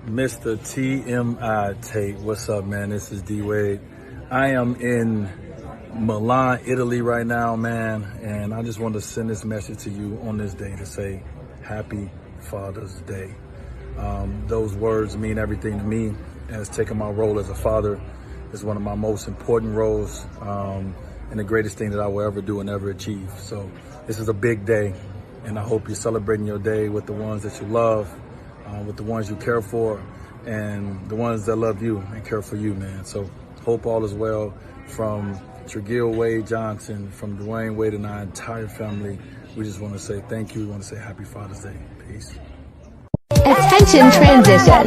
Mr. TMI, Tate. What's up, man? This is D Wade. I am in Milan, Italy right now, man, and I just wanted to send this message to you on this day to say Happy Father's Day. Those words mean everything to me, as taking my role as a father is one of my most important roles and the greatest thing that I will ever do and ever achieve. So this is a big day, and I hope you're celebrating your day with the ones that you love, with the ones you care for, and the ones that love you and care for you, man. So hope all is well from Tregill Wade Johnson, from Dwayne Wade and our entire family. We just want to say thank you. We want to say Happy Father's Day. Peace. Attention transition.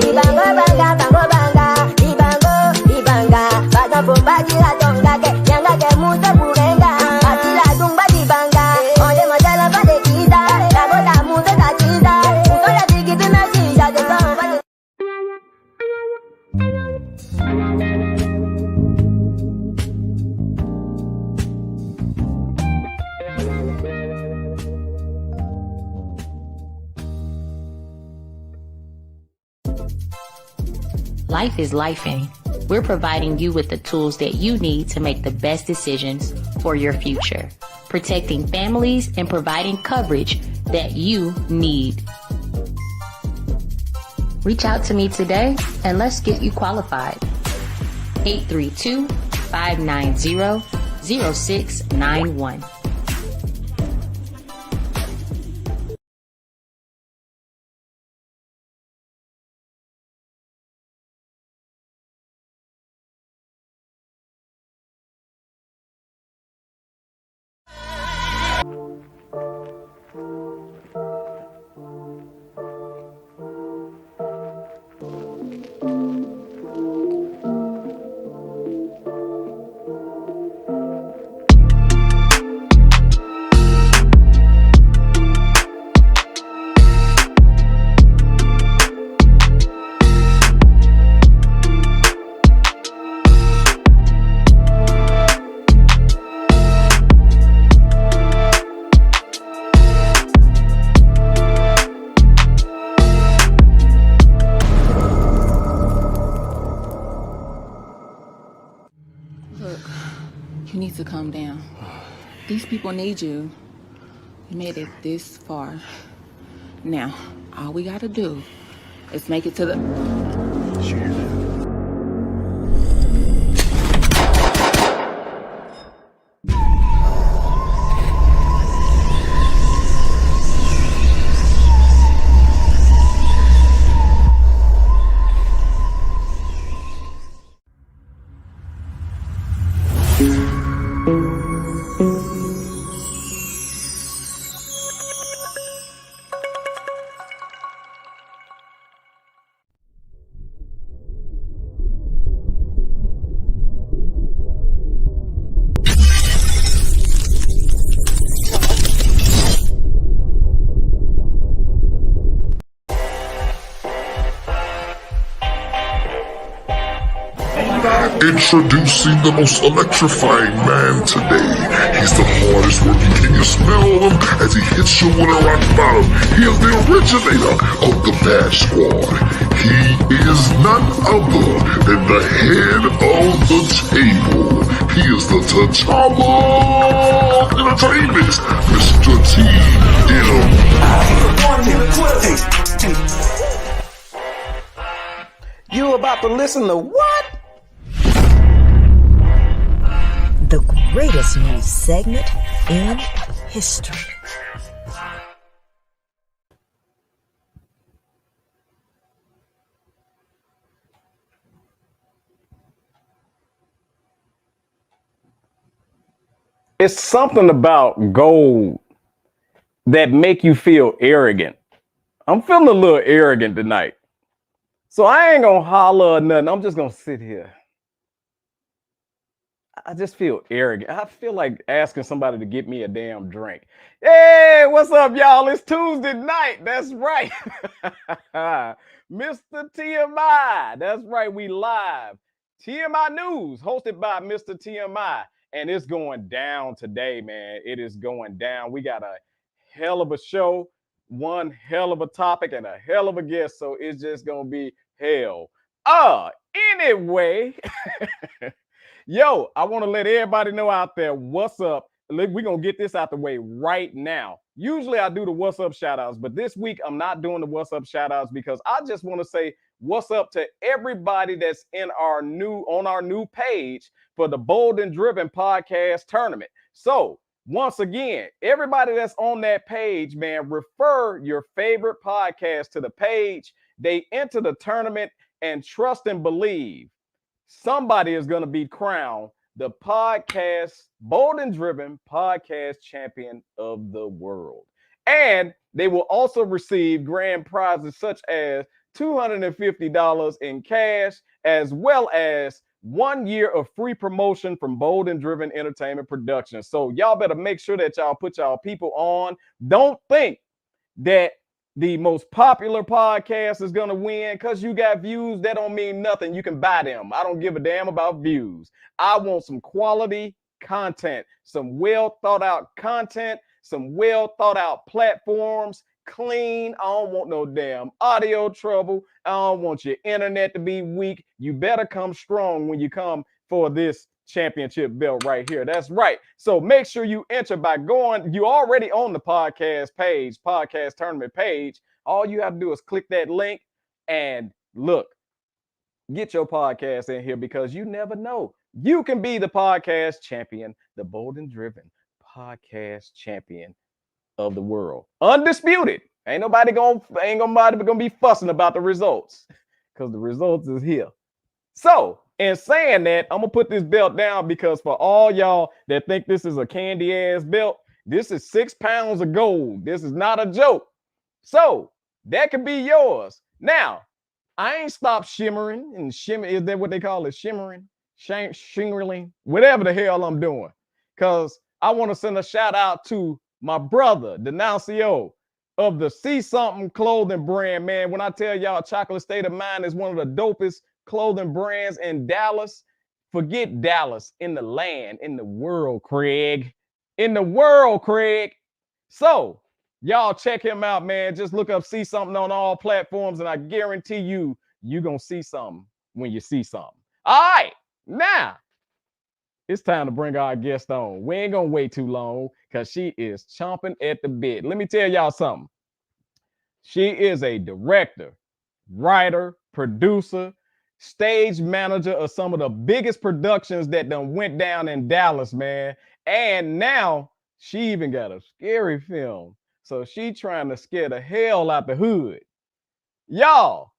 Life is lifing. We're providing you with the tools that you need to make the best decisions for your future, protecting families and providing coverage that you need. Reach out to me today and let's get you qualified. 832-590-0691. You need to calm down. These people need you. You made it this far. Now, all we gotta do is make it to the... Introducing the most electrifying man today. He's the hardest working. Can you smell him as he hits you with a rock bottom? He is the originator of the Bad Squad. He is none other than the head of the table. He is the T'Challa of entertainment, Mr. TMI. You about to listen to what? The greatest news segment in history. It's something about gold that make you feel arrogant. I'm feeling a little arrogant tonight. So I ain't gonna holler or nothing. I'm just gonna sit here. I just feel arrogant. I feel like asking somebody to get me a damn drink. Hey, what's up, y'all? It's Tuesday night. That's right. Mr. TMI. That's right. We live. TMI News, hosted by Mr. TMI. And it's going down today, man. It is going down. We got a hell of a show, one hell of a topic, and a hell of a guest. So it's just going to be hell. Anyway, yo, I want to let everybody know out there what's up. We're going to get this out the way right now. Usually I do the what's up shout outs, but this week I'm not doing the what's up shout outs because I just want to say what's up to everybody that's on our new page for the Bold and Driven podcast tournament. So once again, everybody that's on that page, man, refer your favorite podcast to the page. They enter the tournament and trust and believe somebody is going to be crowned the podcast Bold and Driven podcast champion of the world. And they will also receive grand prizes such as $250 in cash, as well as 1 year of free promotion from Bold and Driven Entertainment Productions. So y'all better make sure that y'all put y'all people on. Don't think that the most popular podcast is going to win because you got views. That don't mean nothing. You can buy them. I don't give a damn about views. I want some quality content, some well thought out content, some well thought out platforms, clean. I don't want no damn audio trouble. I don't want your internet to be weak. You better come strong when you come for this championship belt right here. That's right. So make sure you enter by going. You already on the podcast page, podcast tournament page. All you have to do is click that link and look, get your podcast in here because you never know. You can be the podcast champion, the Bold and Driven podcast champion of the world. Undisputed. Ain't nobody gonna be fussing about the results because the results is here. So in saying that, I'm gonna put this belt down because for all y'all that think this is a candy ass belt, this is 6 pounds of gold. This is not a joke. So that could be yours. Now, I ain't stopped shimmering and shimmer. Is that what they call it? Shimmering, shingling, whatever the hell I'm doing. Because I want to send a shout out to my brother, Denuncio of the See Something clothing brand, man. When I tell y'all Chocolate State of Mind is one of the dopest clothing brands in Dallas, forget Dallas, in the land, in the world, Craig. In the world, Craig. So y'all check him out, man. Just look up See Something on all platforms, and I guarantee you're going to see something when you see something. All right, now it's time to bring our guest on. We ain't going to wait too long because she is chomping at the bit. Let me tell y'all something. She is a director, writer, producer, stage manager of some of the biggest productions that done went down in Dallas, man. And now she even got a scary film. So she trying to scare the hell out the hood. Y'all,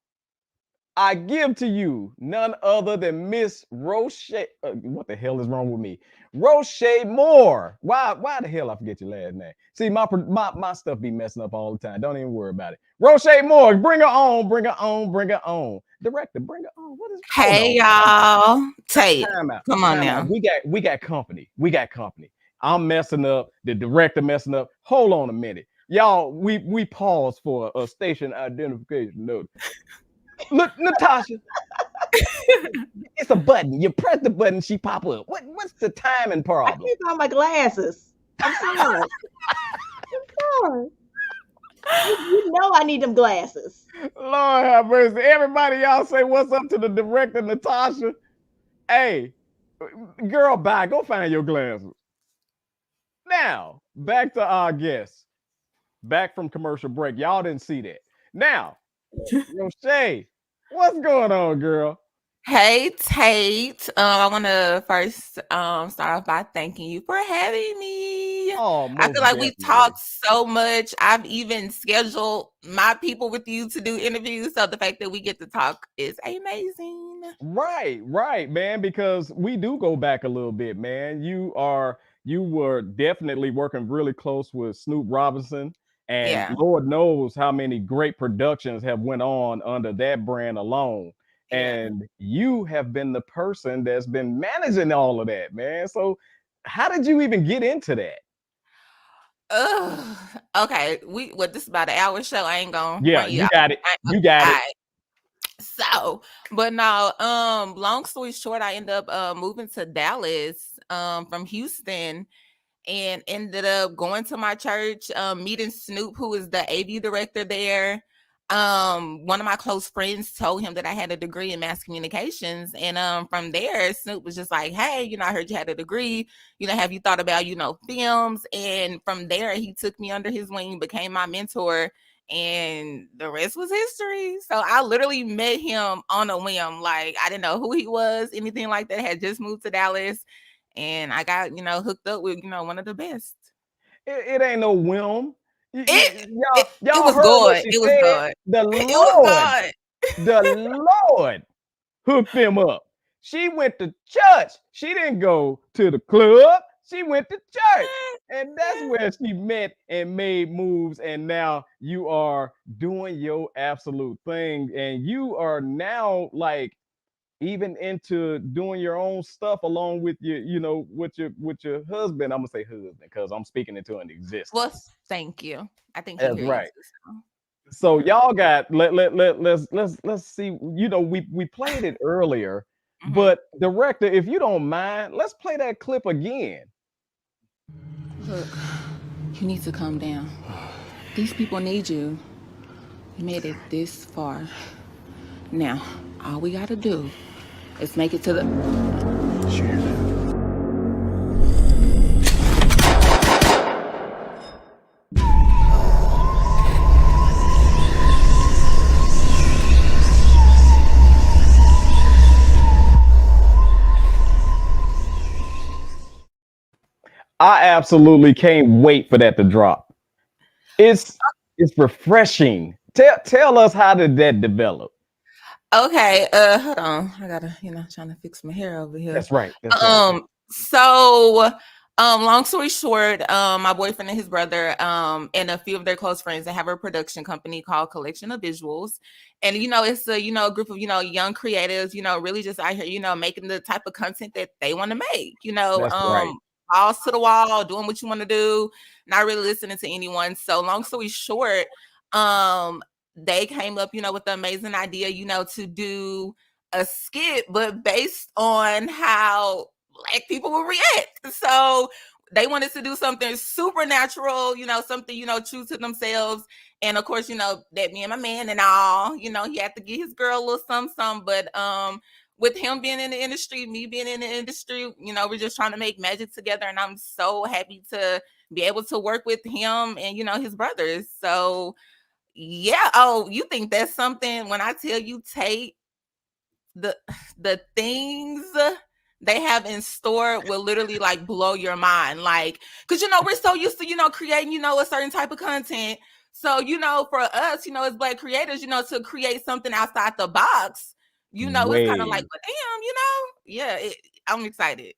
I give to you none other than Miss Roche. What the hell is wrong with me? Roche Moore. Why the hell I forget your last name? See, my stuff be messing up all the time. Don't even worry about it. Roche Moore, bring her on, bring her on, bring her on. Director, bring her on. What is Hey y'all. Tate. Come on now. We got company. We got company. I'm messing up. The director messing up. Hold on a minute. Y'all, we pause for a station identification note. Look, Natasha, it's a button. You press the button, she pop up. What's the timing problem? I can't find my glasses. I'm sorry. I'm sorry. You know I need them glasses. Lord have mercy. Everybody, y'all say what's up to the director, Natasha. Hey, girl, bye. Go find your glasses. Now, back to our guest. Back from commercial break. Y'all didn't see that. Now, Roche, what's going on, girl? Hey Tate. I want to first start off by thanking you for having me. Oh, I feel like we talked so much. I've even scheduled my people with you to do interviews. So the fact that we get to talk is amazing. Right, man, because we do go back a little bit, man. You were definitely working really close with Snoop Robinson. And Lord knows how many great productions have went on under that brand alone. And you have been the person that's been managing all of that, man. So how did you even get into that? Okay. This is about an hour show. I ain't gonna. Yeah, you got it. You got it. So, but no, long story short, I ended up moving to Dallas from Houston. And ended up going to my church, meeting Snoop, who is the AV director there. One of my close friends told him that I had a degree in mass communications, and from there Snoop was just like, hey, I heard you had a degree, have you thought about films? And from there he took me under his wing, became my mentor, and the rest was history. So I literally met him on a whim. Like, I didn't know who he was, anything like that. I had just moved to Dallas, and I got hooked up with one of the best. It ain't no whim. It Y'all was heard what God. she It was said. God. The It was Lord, God. the Lord hooked them up. She went to church. She didn't go to the club. She went to church. And that's where she met and made moves. And now you are doing your absolute thing. And you are now like even into doing your own stuff along with your, with your husband. I'm gonna say husband because I'm speaking into an Well, existence. thank you. I think he That's hear you right. too. So y'all got let's see. We played it earlier, Mm-hmm. but director, if you don't mind, let's play that clip again. Look, you need to calm down. These people need you. You made it this far. Now, all we gotta do is make it to the. I absolutely can't wait for that to drop. It's refreshing. Tell us, how did that develop? Okay, hold on. I gotta, trying to fix my hair over here. That's right. That's right. So, long story short, my boyfriend and his brother, and a few of their close friends, they have a production company called Collection of Visuals. And, it's a, group of, young creatives, really just out here, making the type of content that they want to make, That's right. balls to the wall, doing what you want to do, not really listening to anyone. So long story short, they came up, with the amazing idea, to do a skit, but based on how Black people will react. So they wanted to do something supernatural, something, true to themselves. And of course, that me and my man and all, he had to get his girl a little something. But with him being in the industry, me being in the industry, we're just trying to make magic together. And I'm so happy to be able to work with him and, his brothers. So yeah. Oh, you think that's something when I tell you, Tate, the things they have in store will literally like blow your mind. Like, because we're so used to, creating, a certain type of content. So, for us, as Black creators, to create something outside the box, it's kind of like, Way. but damn, I'm excited.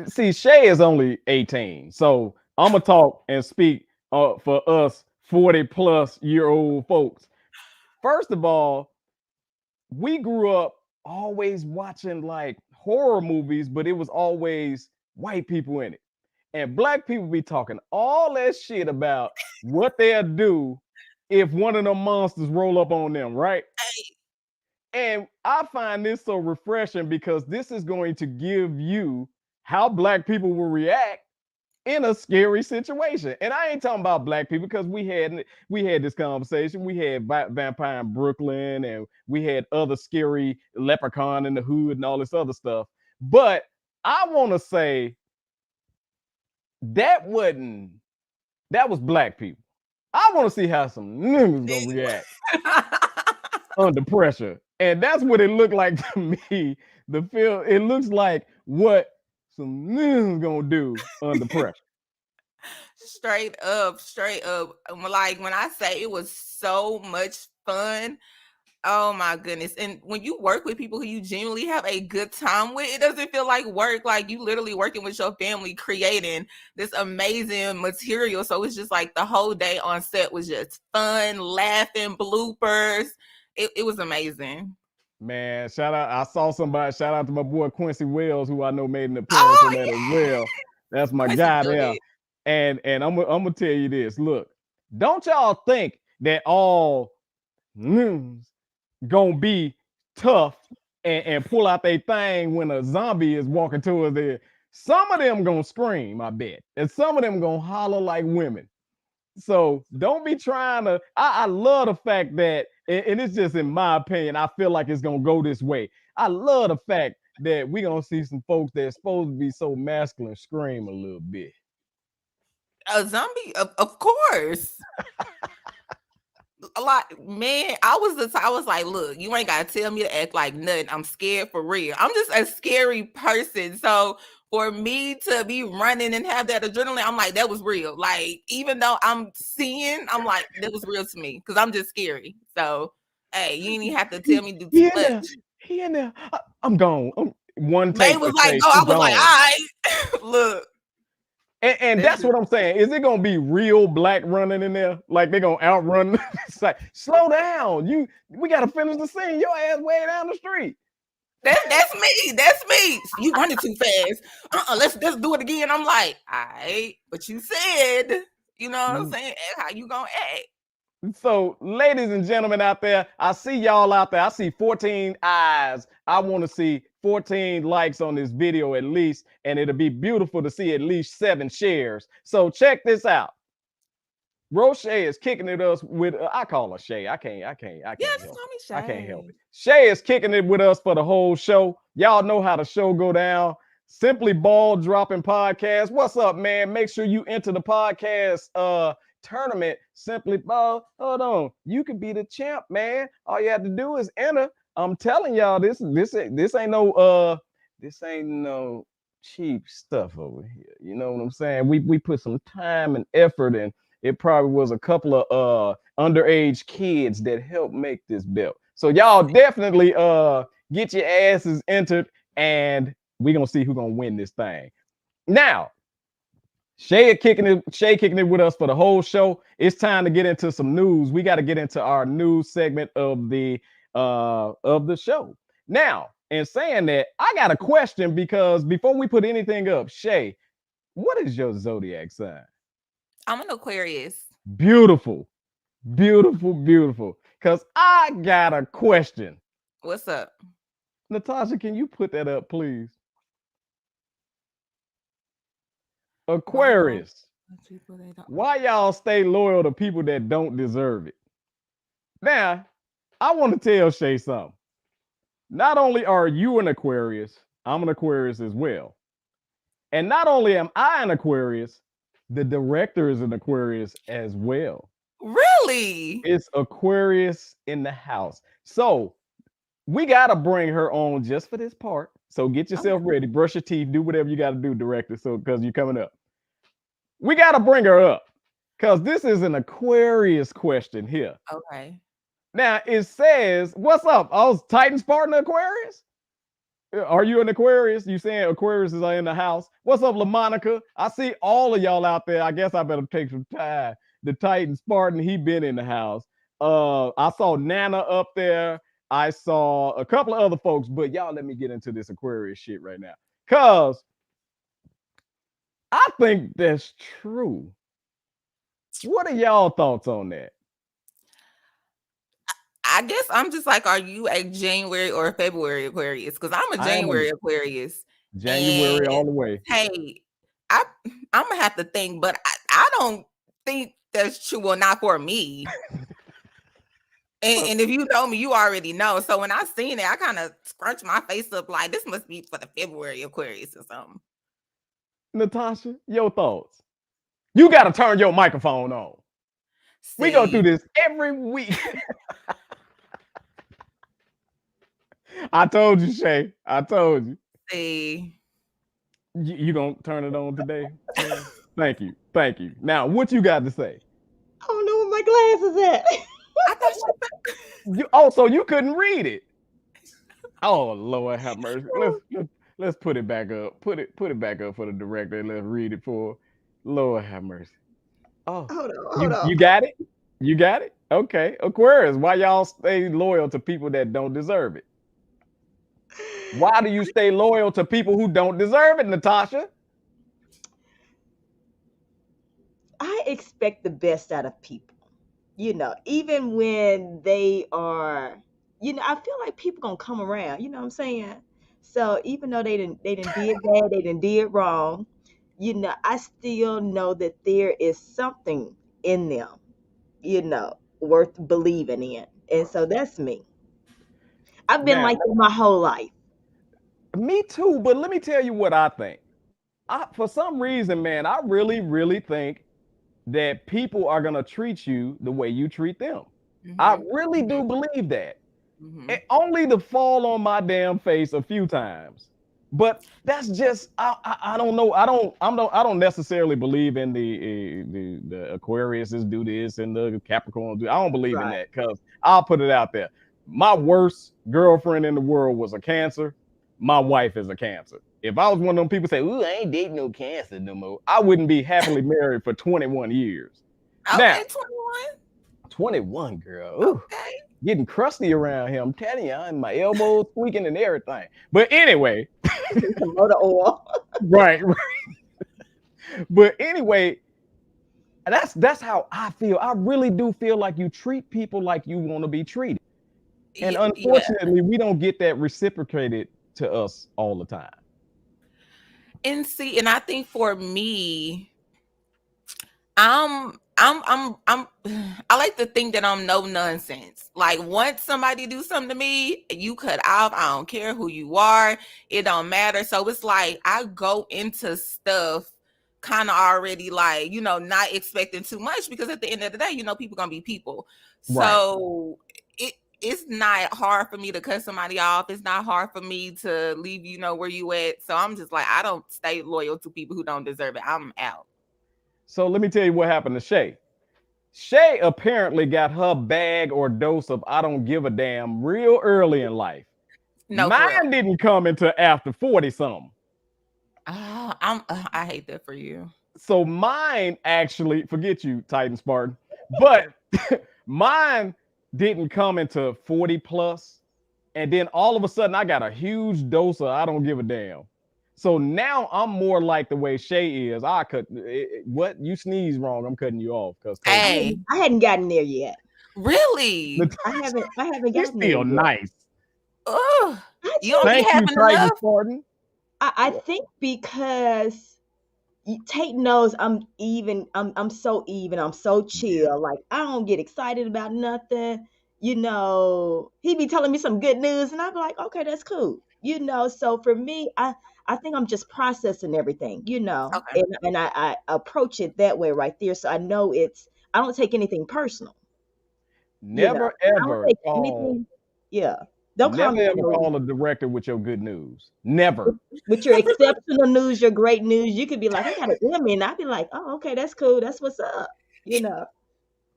See, Shay is only 18. So I'm gonna talk and speak for us 40+ year old folks. First of all, we grew up always watching like horror movies, but it was always white people in it. And Black people be talking all that shit about what they'll do if one of them monsters roll up on them, right? And I find this so refreshing because this is going to give you how Black people will react in a scary situation. And I ain't talking about Black people because we had this conversation. We had Vampire in Brooklyn, and we had other scary Leprechaun in the Hood and all this other stuff. But I want to say that was Black people. I want to see how some niggas gonna react under pressure. And that's what it looked like to me. The film, it looks like what some niggas gonna do under pressure. Straight up, straight up. Like when I say it was so much fun. Oh my goodness. And when you work with people who you genuinely have a good time with, it doesn't feel like work. Like you literally working with your family, creating this amazing material. So it's just like the whole day on set was just fun, laughing, bloopers. It was amazing. Man, shout out. I saw somebody shout out to my boy Quincy Wells, who I know made an appearance Oh on that as yeah. well. That's my Quincy guy killed there. it. And I'm gonna tell you this. Look, don't y'all think that all news gonna be tough and pull out their thing when a zombie is walking towards there. Some of them gonna scream, I bet, and some of them gonna holler like women. So don't be trying to. I love the fact that, and it's just in my opinion, I feel like it's gonna go this way. I love the fact that we're gonna see some folks that's supposed to be so masculine scream a little bit. A zombie, of course. A lot, man. I was like, look, you ain't gotta tell me to act like nothing. I'm scared for real. I'm just a scary person. So for me to be running and have that adrenaline, I'm like, that was real. Like, even though I'm seeing, I'm like, that was real to me because I'm just scary. So hey, you ain't even have to tell me to do He too in there. much. He in there. I'm gone. One May take was for like, Shay. no, I She was like, all gone. right, look. And that's what I'm saying. Is it gonna be real black running in there? Like they're gonna outrun? It's like, slow down. We gotta finish the scene. Your ass way down the street. That's me. That's me. You running too fast. Let's do it again. I'm like, all right, but you said, you know what I'm saying? How you gonna act? So, ladies and gentlemen out there, I see y'all out there. I see 14 eyes. I want to see 14 likes on this video at least, and it'll be beautiful to see at least 7 shares. So check this out. Roche is kicking it us with. I call her Shay. I can't Yeah, help just it. call me Shay. I can't help it. Shay is kicking it with us for the whole show. Y'all know how the show go down. Simply Ball Dropping Podcast. What's up, man? Make sure you enter the podcast tournament. Simply Ball. Hold on. You can be the champ, man. All you have to do is enter. I'm telling y'all, this ain't no cheap stuff over here. You know what I'm saying? We put some time and effort in. It probably was a couple of underage kids that helped make this belt. So y'all definitely get your asses entered, and we're gonna see who's gonna win this thing. Now, Shay kicking it with us for the whole show. It's time to get into some news. We got to get into our news segment of the show. Now, in saying that, I got a question because before we put anything up, Shay, what is your zodiac sign? I'm an Aquarius. Beautiful. Because I got a question. What's up? Natasha, can you put that up, please? Aquarius. Why y'all stay loyal to people that don't deserve it? Now, I want to tell Shay something. Not only are you an Aquarius, I'm an Aquarius as well. And not only am I an Aquarius, the director is an Aquarius as well. Really? It's Aquarius in the house. So we got to bring her on just for this part. So get yourself ready, brush your teeth, do whatever you got to do, director. So, because you're coming up, we got to bring her up because this is an Aquarius question here. Okay. Now it says, what's up? I was Titan's partner, Aquarius. Are you an Aquarius? You saying Aquarius is in the house? What's up, LaMonica? I see all of y'all out there. I guess I better take some time. The Titan Spartan, he been in the house. I saw Nana up there. I saw a couple of other folks, but y'all let me get into this Aquarius shit right now. Cause I think that's true. What are y'all thoughts on that? I guess I'm just like, are you a January or a February Aquarius? Because I'm a January Aquarius. January all the way. Hey, I'm gonna have to think, but I don't think that's true. Well, not for me. And if you know me, you already know. So when I seen it, I kind of scrunched my face up like this must be for the February Aquarius or something. Natasha, your thoughts? You got to turn your microphone on. See, we go through this every week. I told you, Shay. I told you. See. You don't turn it on today? Thank you. Thank you. Now, what you got to say? I don't know where my glasses at. I thought so you couldn't read it. Oh, Lord have mercy. Let's put it back up. Put it back up for the director and let's read it for Lord have mercy. Oh, hold on. You got it? You got it? Okay. Aquarius, why y'all stay loyal to people that don't deserve it? Why do you stay loyal to people who don't deserve it, Natasha? I expect the best out of people. You know, even when they are, you know, I feel like people gonna come around. You know what I'm saying? So even though they didn't did bad, they didn't did wrong. You know, I still know that there is something in them, worth believing in. And so that's me. I've been Now, like that my whole life. me too, but let me tell you what I think. For some reason, man, I really, really think that people are going to treat you the way you treat them. I really do believe that. It only to fall on my damn face a few times. But that's just I don't know. I don't necessarily believe in the Aquariuses do this and the Capricorn do. I don't believe in Right. that because I'll put it out there. My worst girlfriend in the world was a Cancer. My wife is a Cancer. If I was one of them people say, "Ooh, I ain't dating no Cancer no more," I wouldn't be happily married for 21 years. Now, Okay, 21. 21, girl. Ooh, Okay. getting crusty around here. I'm telling you, and my elbows squeaking and everything. But anyway, Some motor oil. right. But anyway, that's how I feel. I really do feel like you treat people like you want to be treated. And Yeah. unfortunately, we don't get that reciprocated to us all the time. And see, and I think for me, I'm I like to think that I'm no nonsense. Like once somebody do something to me, you cut off. I don't care who you are. It don't matter. So it's like I go into stuff kind of already like, not expecting too much because at the end of the day, people gonna be people. Right. So it's not hard for me to cut somebody off. It's not hard for me to leave where you at. So I'm just like, I don't stay loyal to people who don't deserve it. I'm out. So let me tell you what happened to Shay. Shay apparently got her bag or dose of I don't give a damn real early in life. No, for real. Mine didn't come until after 40 something. I hate that for you. So mine actually, forget you, Titan Spartan, but mine didn't come into 40 plus. And then all of a sudden I got a huge dose of I don't give a damn. So now I'm more like the way Shay is. What you sneeze wrong, I'm cutting you off. Hey, I hadn't gotten there yet. really? I haven't You're gotten there still yet. nice. Ugh. You don't Thank be you, having Titan enough. Spartan. I think because Tate knows I'm even. I'm so even. I'm so chill. Like I don't get excited about nothing. He be telling me some good news, and I'm like, okay, that's cool. So for me, I think I'm just processing everything. Okay. And I approach it that way right there. So I know I don't take anything personal. Never I don't ever take call. anything. Yeah. Don't call Never me ever no call a director with your good news. Never. with your exceptional news, your great news. You could be like, I got an Emmy, and I'd be like, oh, okay, that's cool. That's what's up.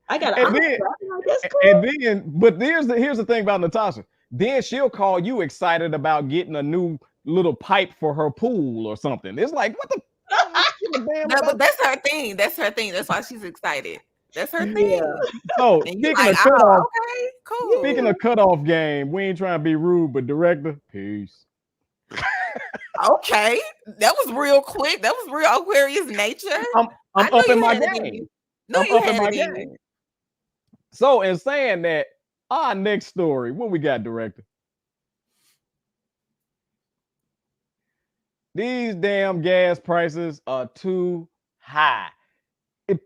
I got an And Oscar. then, I'd be like, that's and cool. then, but here's the thing about Natasha. Then she'll call you excited about getting a new little pipe for her pool or something. It's like, what the damn But about? that's her thing. That's her thing. That's why she's excited. That's her Yeah. thing. So And you speaking like, of cutoff, okay, cool. speaking of cutoff game, we ain't trying to be rude, but director, peace. Okay, that was real quick. That was real Aquarius nature. I'm I knew up in you my had it in game. you. Knew I'm you up in had my it in you. game. So in saying that, our next story, what we got, director? These damn gas prices are too high.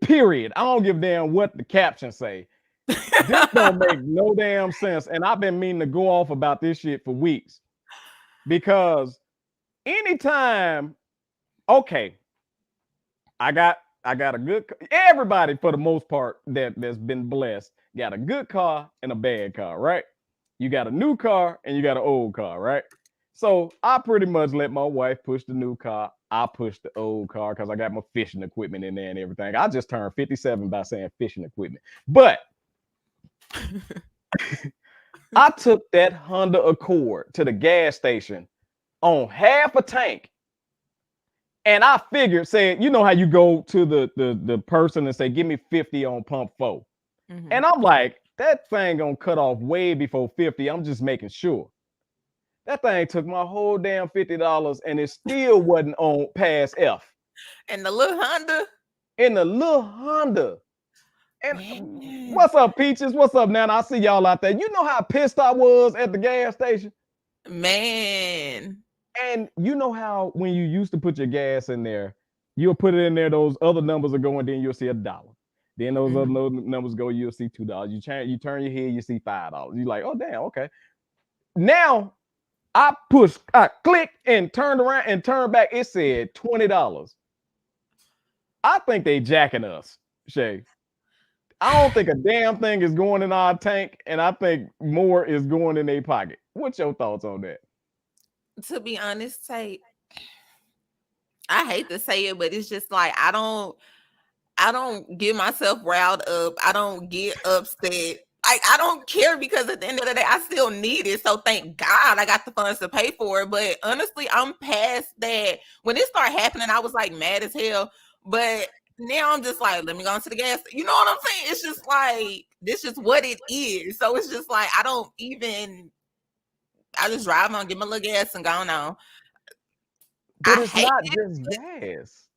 Period. I don't give a damn what the captions say. This don't make no damn sense. And I've been meaning to go off about this shit for weeks. Because anytime, okay, I got a good, everybody for the most part that's been blessed got a good car and a bad car, right? You got a new car and you got an old car, right? So I pretty much let my wife push the new car. I push the old car because I got my fishing equipment in there and everything. I just turned 57 by saying fishing equipment. But I took that Honda Accord to the gas station on half a tank. And I figured, saying, you know how you go to the person and say, give me 50 on pump 4. Mhm. And I'm like, that thing gonna cut off way before 50. I'm just making sure. That thing took my whole damn $50 and it still wasn't on past F. And the little Honda. In the little Honda. And Man. what's up, Peaches? What's up, Nana? I see y'all out there. You know how pissed I was at the gas station? Man. And you know how when you used to put your gas in there, you'll put it in there, those other numbers are going, then you'll see $1. Then those other numbers go, you'll see $2. You turn your head, you see $5. You're like, oh damn, okay. Now I clicked and turned around and turned back. It said $20. I think they jacking us, Shay. I don't think a damn thing is going in our tank, and I think more is going in their pocket. What's your thoughts on that? To be honest, Tate, I hate to say it, but it's just like I don't get myself riled up. I don't get upset. I don't care because at the end of the day, I still need it. So thank God I got the funds to pay for it. But honestly, I'm past that. When it started happening, I was like mad as hell. But now I'm just like, let me go into the gas. You know what I'm saying? It's just like, this is what it is. So it's just like, I just drive on, get my little gas and go on. But it's not just gas.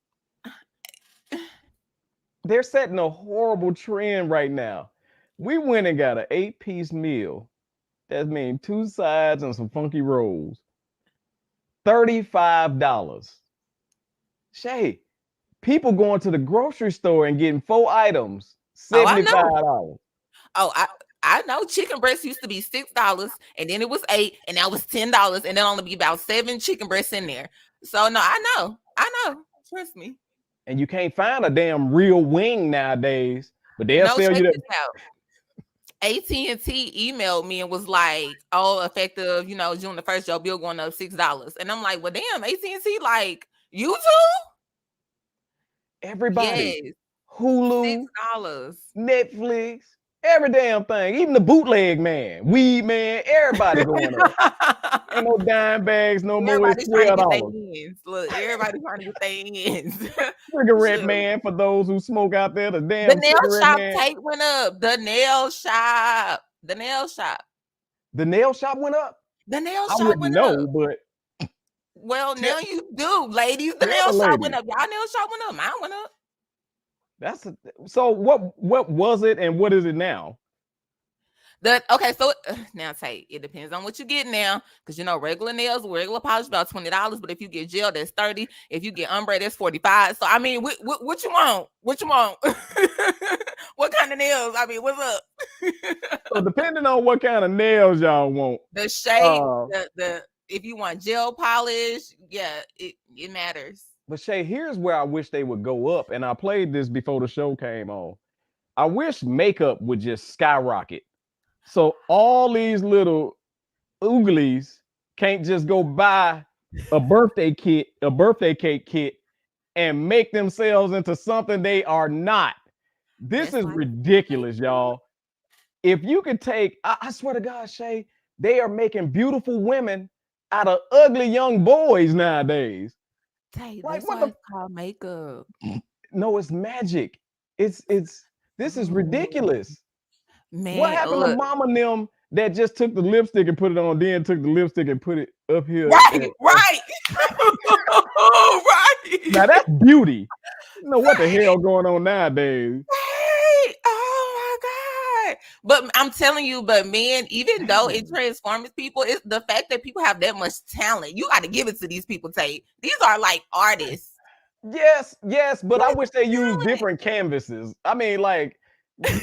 They're setting a horrible trend right now. We went and got an 8-piece meal. That means 2 sides and some funky rolls. $35. Shay, people going to the grocery store and getting 4 items, $75. I know chicken breasts used to be $6 and then it was $8 and now it's $10 and then only be about 7 chicken breasts in there. So no, I know. Trust me. And you can't find a damn real wing nowadays, but they'll sell you that. AT&T emailed me and was like, "Oh, effective, June the 1st, your bill going up $6." And I'm like, "Well, damn, AT&T, like you too?" Everybody, yes. Hulu, $6, Netflix, every damn thing, even the bootleg man, weed man, everybody going up. Ain't no dime bags no more. It's $12. Look, everybody trying to get their ends. Cigarette man for those who smoke out there. The nail shop Tate went up. The nail shop The nail shop went up. The nail shop I wouldn't know, but well, now you do, ladies. The nail shop went up. Y'all nail shop went up. Mine went up. So what was it and what is it now? So now Tate, it depends on what you get now, because regular nails, regular polish about $20, but if you get gel, that's $30. If you get ombre, that's $45. So I mean, what you want? What you want? What kind of nails? I mean, what's up? So depending on what kind of nails y'all want, the shade, if you want gel polish, yeah, it matters. But Shay, here's where I wish they would go up, and I played this before the show came on. I wish makeup would just skyrocket. So all these little ooglies can't just go buy a birthday cake kit and make themselves into something they are not. This is ridiculous, y'all. If you could take, I swear to God, Shay, they are making beautiful women out of ugly young boys nowadays. Tate, that's why it's called makeup. No, it's magic. This is ridiculous. Man, what happened to mama and them that just took the lipstick and put it on, then took the lipstick and put it up here? Right. Right. Now that's beauty. You know what the hell going on nowadays? Hey, oh my God. But I'm telling you, men, even though it transforms people, it's the fact that people have that much talent. You got to give it to these people, Tate. These are like artists. Yes, but I wish they used different canvases. I mean, like,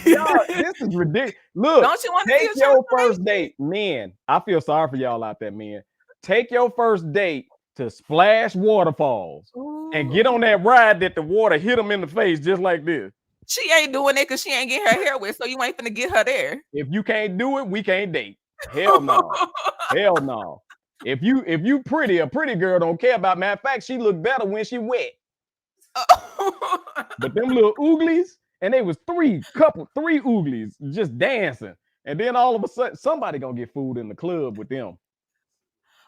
y'all, this is ridiculous. Look, don't you want to take your first date, men. I feel sorry for y'all out there, men. Take your first date to Splash Waterfalls and get on that ride that the water hit them in the face just like this. She ain't doing it because she ain't getting her hair wet, so you ain't finna get her there. If you can't do it, we can't date. Hell no. Hell no. If you pretty, a pretty girl don't care about. Matter of fact, she look better when she wet. But them little ooglies, and they was three ooglies just dancing, and then all of a sudden somebody gonna get food in the club with them.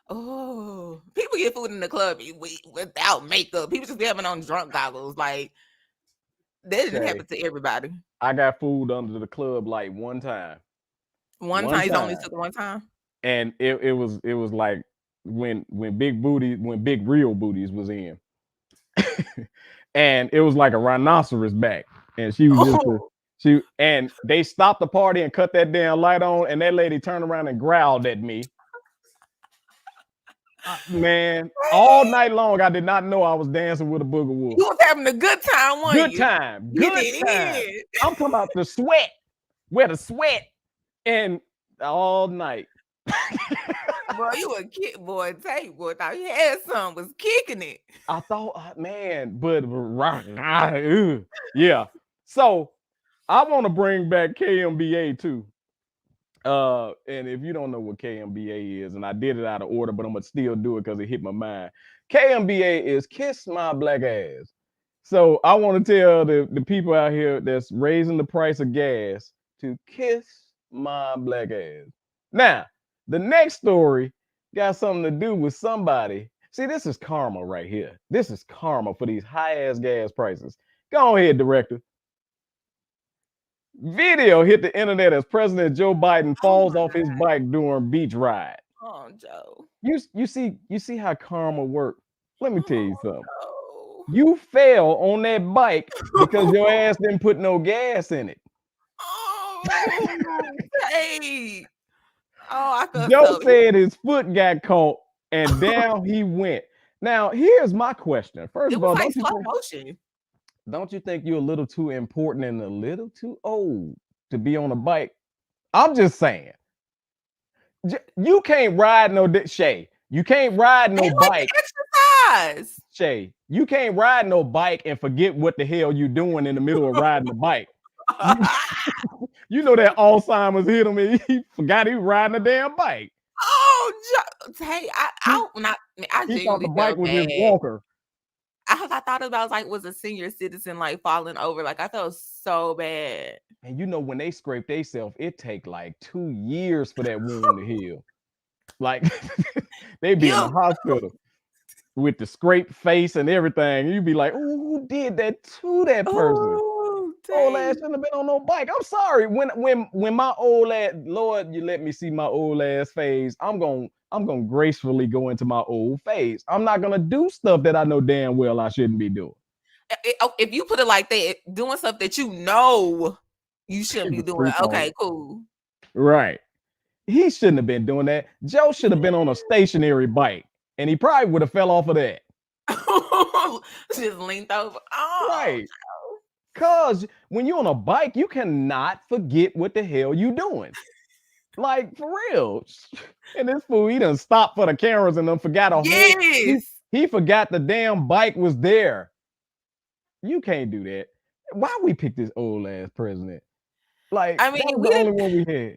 Oh, people get food in the club without makeup. People just be having on drunk goggles. Like that didn't happen to everybody. I got food under the club like one time. One time. He's only took one time. And it was like when big real booties was in. And it was like a rhinoceros back, and she was and they stopped the party and cut that damn light on, and that lady turned around and growled at me. Man, all night long, I did not know I was dancing with a booger wolf. You was having a good time, weren't Good you? time. You Good time. did. I'm talking about the sweat. Where the sweat. And all night. Boy, you a kid, boy. Tate, boy, thought you had some, was kicking it. I thought, man, but yeah. So I want to bring back KMBA too. And if you don't know what KMBA is, and I did it out of order, but I'm gonna still do it because it hit my mind. KMBA is Kiss My Black Ass. So I want to tell the people out here that's raising the price of gas to kiss my black ass. Now, the next story got something to do with somebody. See, this is karma right here. This is karma for these high-ass gas prices. Go ahead, director. Video hit the internet as President Joe Biden falls off his bike during beach ride. Oh, Joe. You see how karma works. Let me tell you something. No. You fell on that bike because your ass didn't put no gas in it. Oh, hey. Oh, I feel Joe so. said his foot got caught and down he went. Now, here's my question. First It of was all, like slow motion. don't you think you're a little too important and a little too old to be on a bike? I'm just saying. You can't ride no Shay. You can't ride no bike. Exercise. Shay, you can't ride no bike and forget what the hell you doing in the middle of riding the bike. You know that Alzheimer's hit him and he forgot he was riding a damn bike. Oh, hey, I He thought the genuinely bike felt was bad. his walker. I thought about like was a senior citizen like falling over. Like I felt so bad. And you know when they scrape themselves, it take like 2 years for that wound to heal. Like they be in the hospital with the scraped face and everything. You'd be like, "Oh, who did that to that person? Old ass shouldn't have been on no bike." I'm sorry. When my old ass, Lord, you let me see my old ass phase. I'm gonna gracefully go into my old phase. I'm not gonna do stuff that I know damn well I shouldn't be doing. If you put it like that, doing stuff that you know you shouldn't be doing. Okay, cool. Right. He shouldn't have been doing that. Joe should have been on a stationary bike, and he probably would have fell off of that. Just leaned over. Oh, right. Cause when you're on a bike, you cannot forget what the hell you doing. Like for real. And this fool, he done stopped for the cameras and done forgot a whole. He forgot the damn bike was there. You can't do that. Why we pick this old ass president? Like, I mean, that was the only one we had.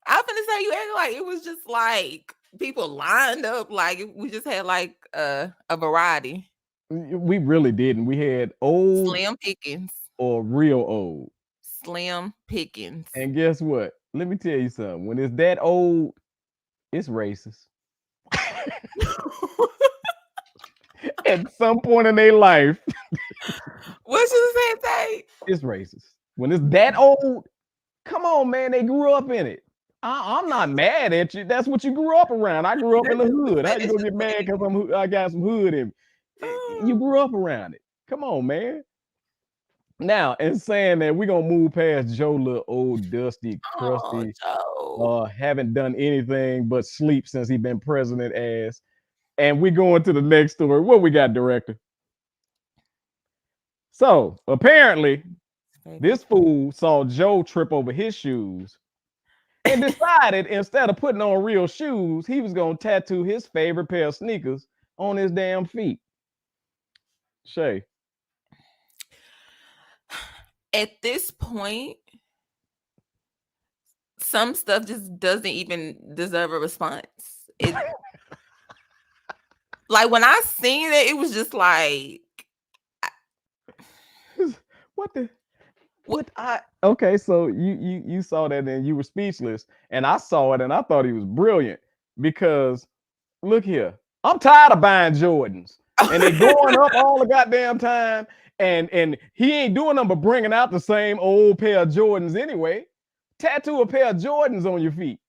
I'm gonna say you acting like it was just like people lined up, like we just had like a variety. We really didn't. We had old slim pickings or real old. Slim pickings. And guess what? Let me tell you something. When it's that old, it's racist. At some point in their life. What you saying, Tate? It's racist. When it's that old, come on, man. They grew up in it. I'm not mad at you. That's what you grew up around. I grew up in the hood. How you gonna get mad because I got some hood in me? You grew up around it. Come on, man. Now, in saying that, we're gonna move past Joe, little old, dusty, crusty, haven't done anything but sleep since he been president ass. And we going to the next story. What we got, director? So apparently, this fool saw Joe trip over his shoes and decided instead of putting on real shoes, he was gonna tattoo his favorite pair of sneakers on his damn feet. Shay. At this point, some stuff just doesn't even deserve a response. Like when I seen it, it was just like, okay, so you saw that and you were speechless, and I saw it and I thought he was brilliant because look here, I'm tired of buying Jordans and they going up all the goddamn time, and he ain't doing them but bringing out the same old pair of Jordans anyway. Tattoo a pair of Jordans on your feet.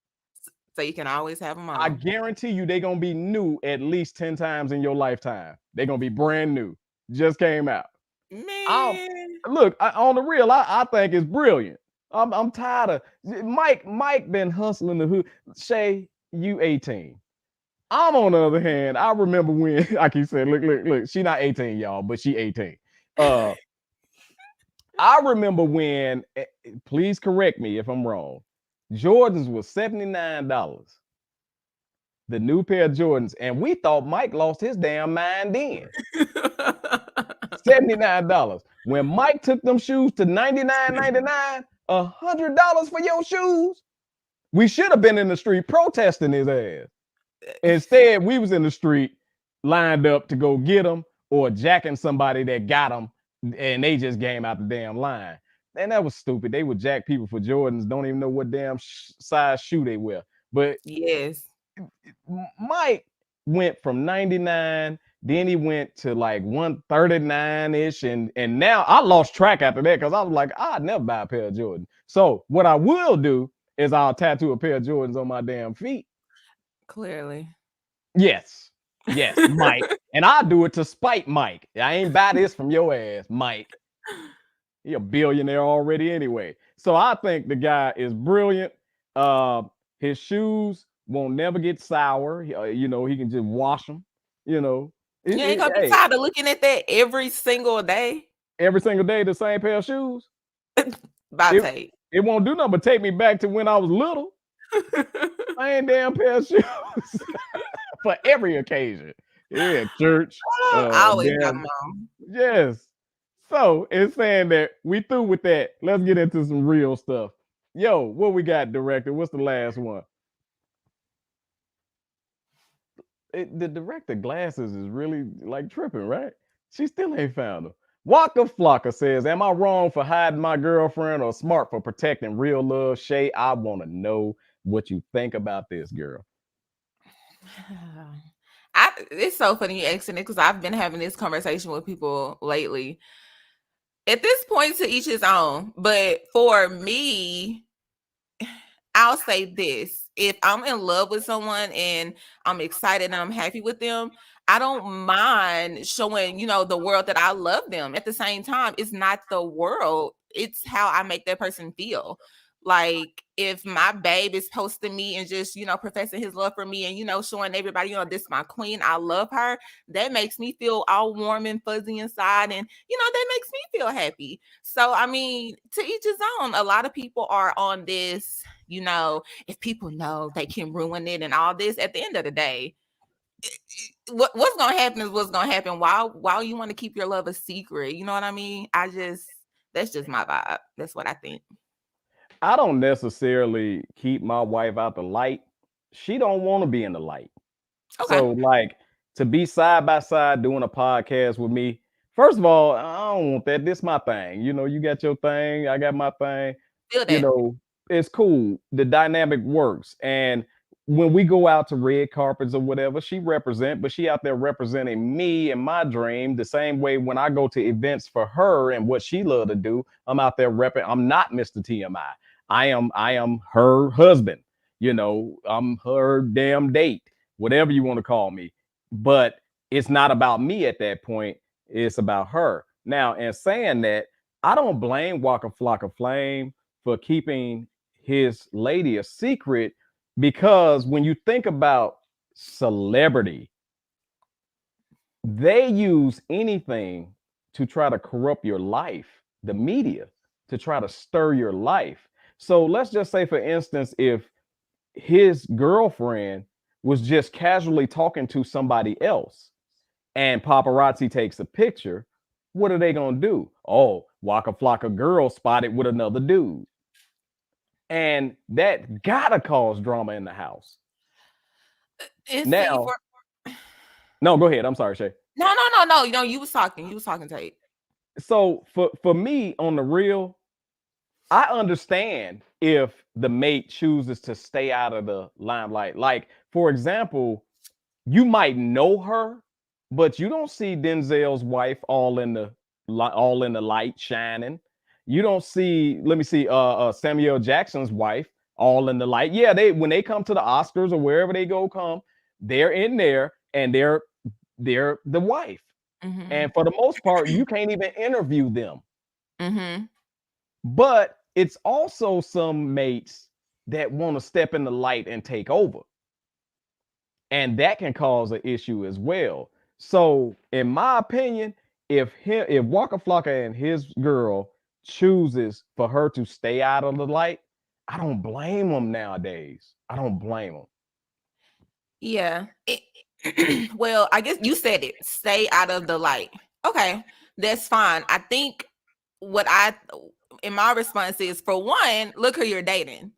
So you can always have them on. I guarantee you they're gonna be new at least 10 times in your lifetime. They're gonna be brand new. Just came out. Man. Look, on the real, I think it's brilliant. I'm tired of Mike been hustling the hood. Shay, you 18. I'm on the other hand, I remember when I keep saying, look, she not 18, y'all, but she 18. I remember when, please correct me if I'm wrong, Jordans was $79. The new pair of Jordans, and we thought Mike lost his damn mind then. $79. When Mike took them shoes to $99.99, $100 for your shoes, we should have been in the street protesting his ass. Instead, we was in the street lined up to go get them or jacking somebody that got them, and they just came out the damn line. And that was stupid. They would jack people for Jordans, don't even know what damn size shoe they wear. But yes, Mike went from 99, then he went to like 139-ish, and now I lost track after that because I was like, I'd never buy a pair of Jordans. So what I will do is I'll tattoo a pair of Jordans on my damn feet. clearly. Yes, Mike. And I'll do it to spite Mike. I ain't buy this from your ass, Mike. He a billionaire already anyway. So I think the guy is brilliant. His shoes won't never get sour. You know, he can just wash them. You know, You ain't gonna be tired of looking at that every single day. Every single day, the same pair of shoes. Tate. It won't do nothing but take me back to when I was little. Same damn pair of shoes for every occasion. Yeah, church. I always got mom. Yes. So it's saying that we through with that. Let's get into some real stuff. Yo, what we got, director? What's the last one? The director glasses is really like tripping, right? She still ain't found them. Waka Flocka says, am I wrong for hiding my girlfriend or smart for protecting real love? Shay, I want to know what you think about this, girl. It's so funny you asking it because I've been having this conversation with people lately. At this point, to each his own. But for me, I'll say this. If I'm in love with someone and I'm excited and I'm happy with them, I don't mind showing, the world that I love them. At the same time, it's not the world. It's how I make that person feel. Like if my babe is posting me and just, professing his love for me and, showing everybody, this is my queen, I love her. That makes me feel all warm and fuzzy inside. And, that makes me feel happy. So, I mean, to each his own. A lot of people are on this, if people know, they can ruin it and all this. At the end of the day, what's going to happen is what's going to happen. Why you want to keep your love a secret? You know what I mean? That's just my vibe. That's what I think. I don't necessarily keep my wife out the light. She don't want to be in the light. Okay. So like to be side by side doing a podcast with me, first of all, I don't want that. This is my thing. You got your thing. I got my thing. It's cool. The dynamic works. And when we go out to red carpets or whatever, she out there representing me and my dream the same way when I go to events for her and what she love to do. I'm out there repping. I'm not Mr. TMI. I am her husband. I'm her damn date, whatever you want to call me. But it's not about me at that point. It's about her. Now, in saying that, I don't blame Waka Flocka Flame for keeping his lady a secret, because when you think about celebrity, they use anything to try to corrupt your life, the media, to try to stir your life. So let's just say, for instance, if his girlfriend was just casually talking to somebody else and paparazzi takes a picture, what are they going to do? Oh, Waka Flocka girl spotted with another dude. And that gotta cause drama in the house. No, go ahead. I'm sorry, Shay. No. You was talking, Tate. So for me, on the real, I understand if the mate chooses to stay out of the limelight. Like, for example, you might know her, but you don't see Denzel's wife all in the light shining. You don't see, Samuel Jackson's wife all in the light. Yeah, when they come to the Oscars or wherever they come, they're in there and they're the wife. Mm-hmm. And for the most part, you can't even interview them. Mm-hmm. But it's also some mates that want to step in the light and take over. and that can cause an issue as well. So, in my opinion, if Waka Flocka and his girl chooses for her to stay out of the light, I don't blame them nowadays. I don't blame them. Yeah. Well, I guess you said it. Stay out of the light. Okay, that's fine. I think what in my response is, for one, look who you're dating.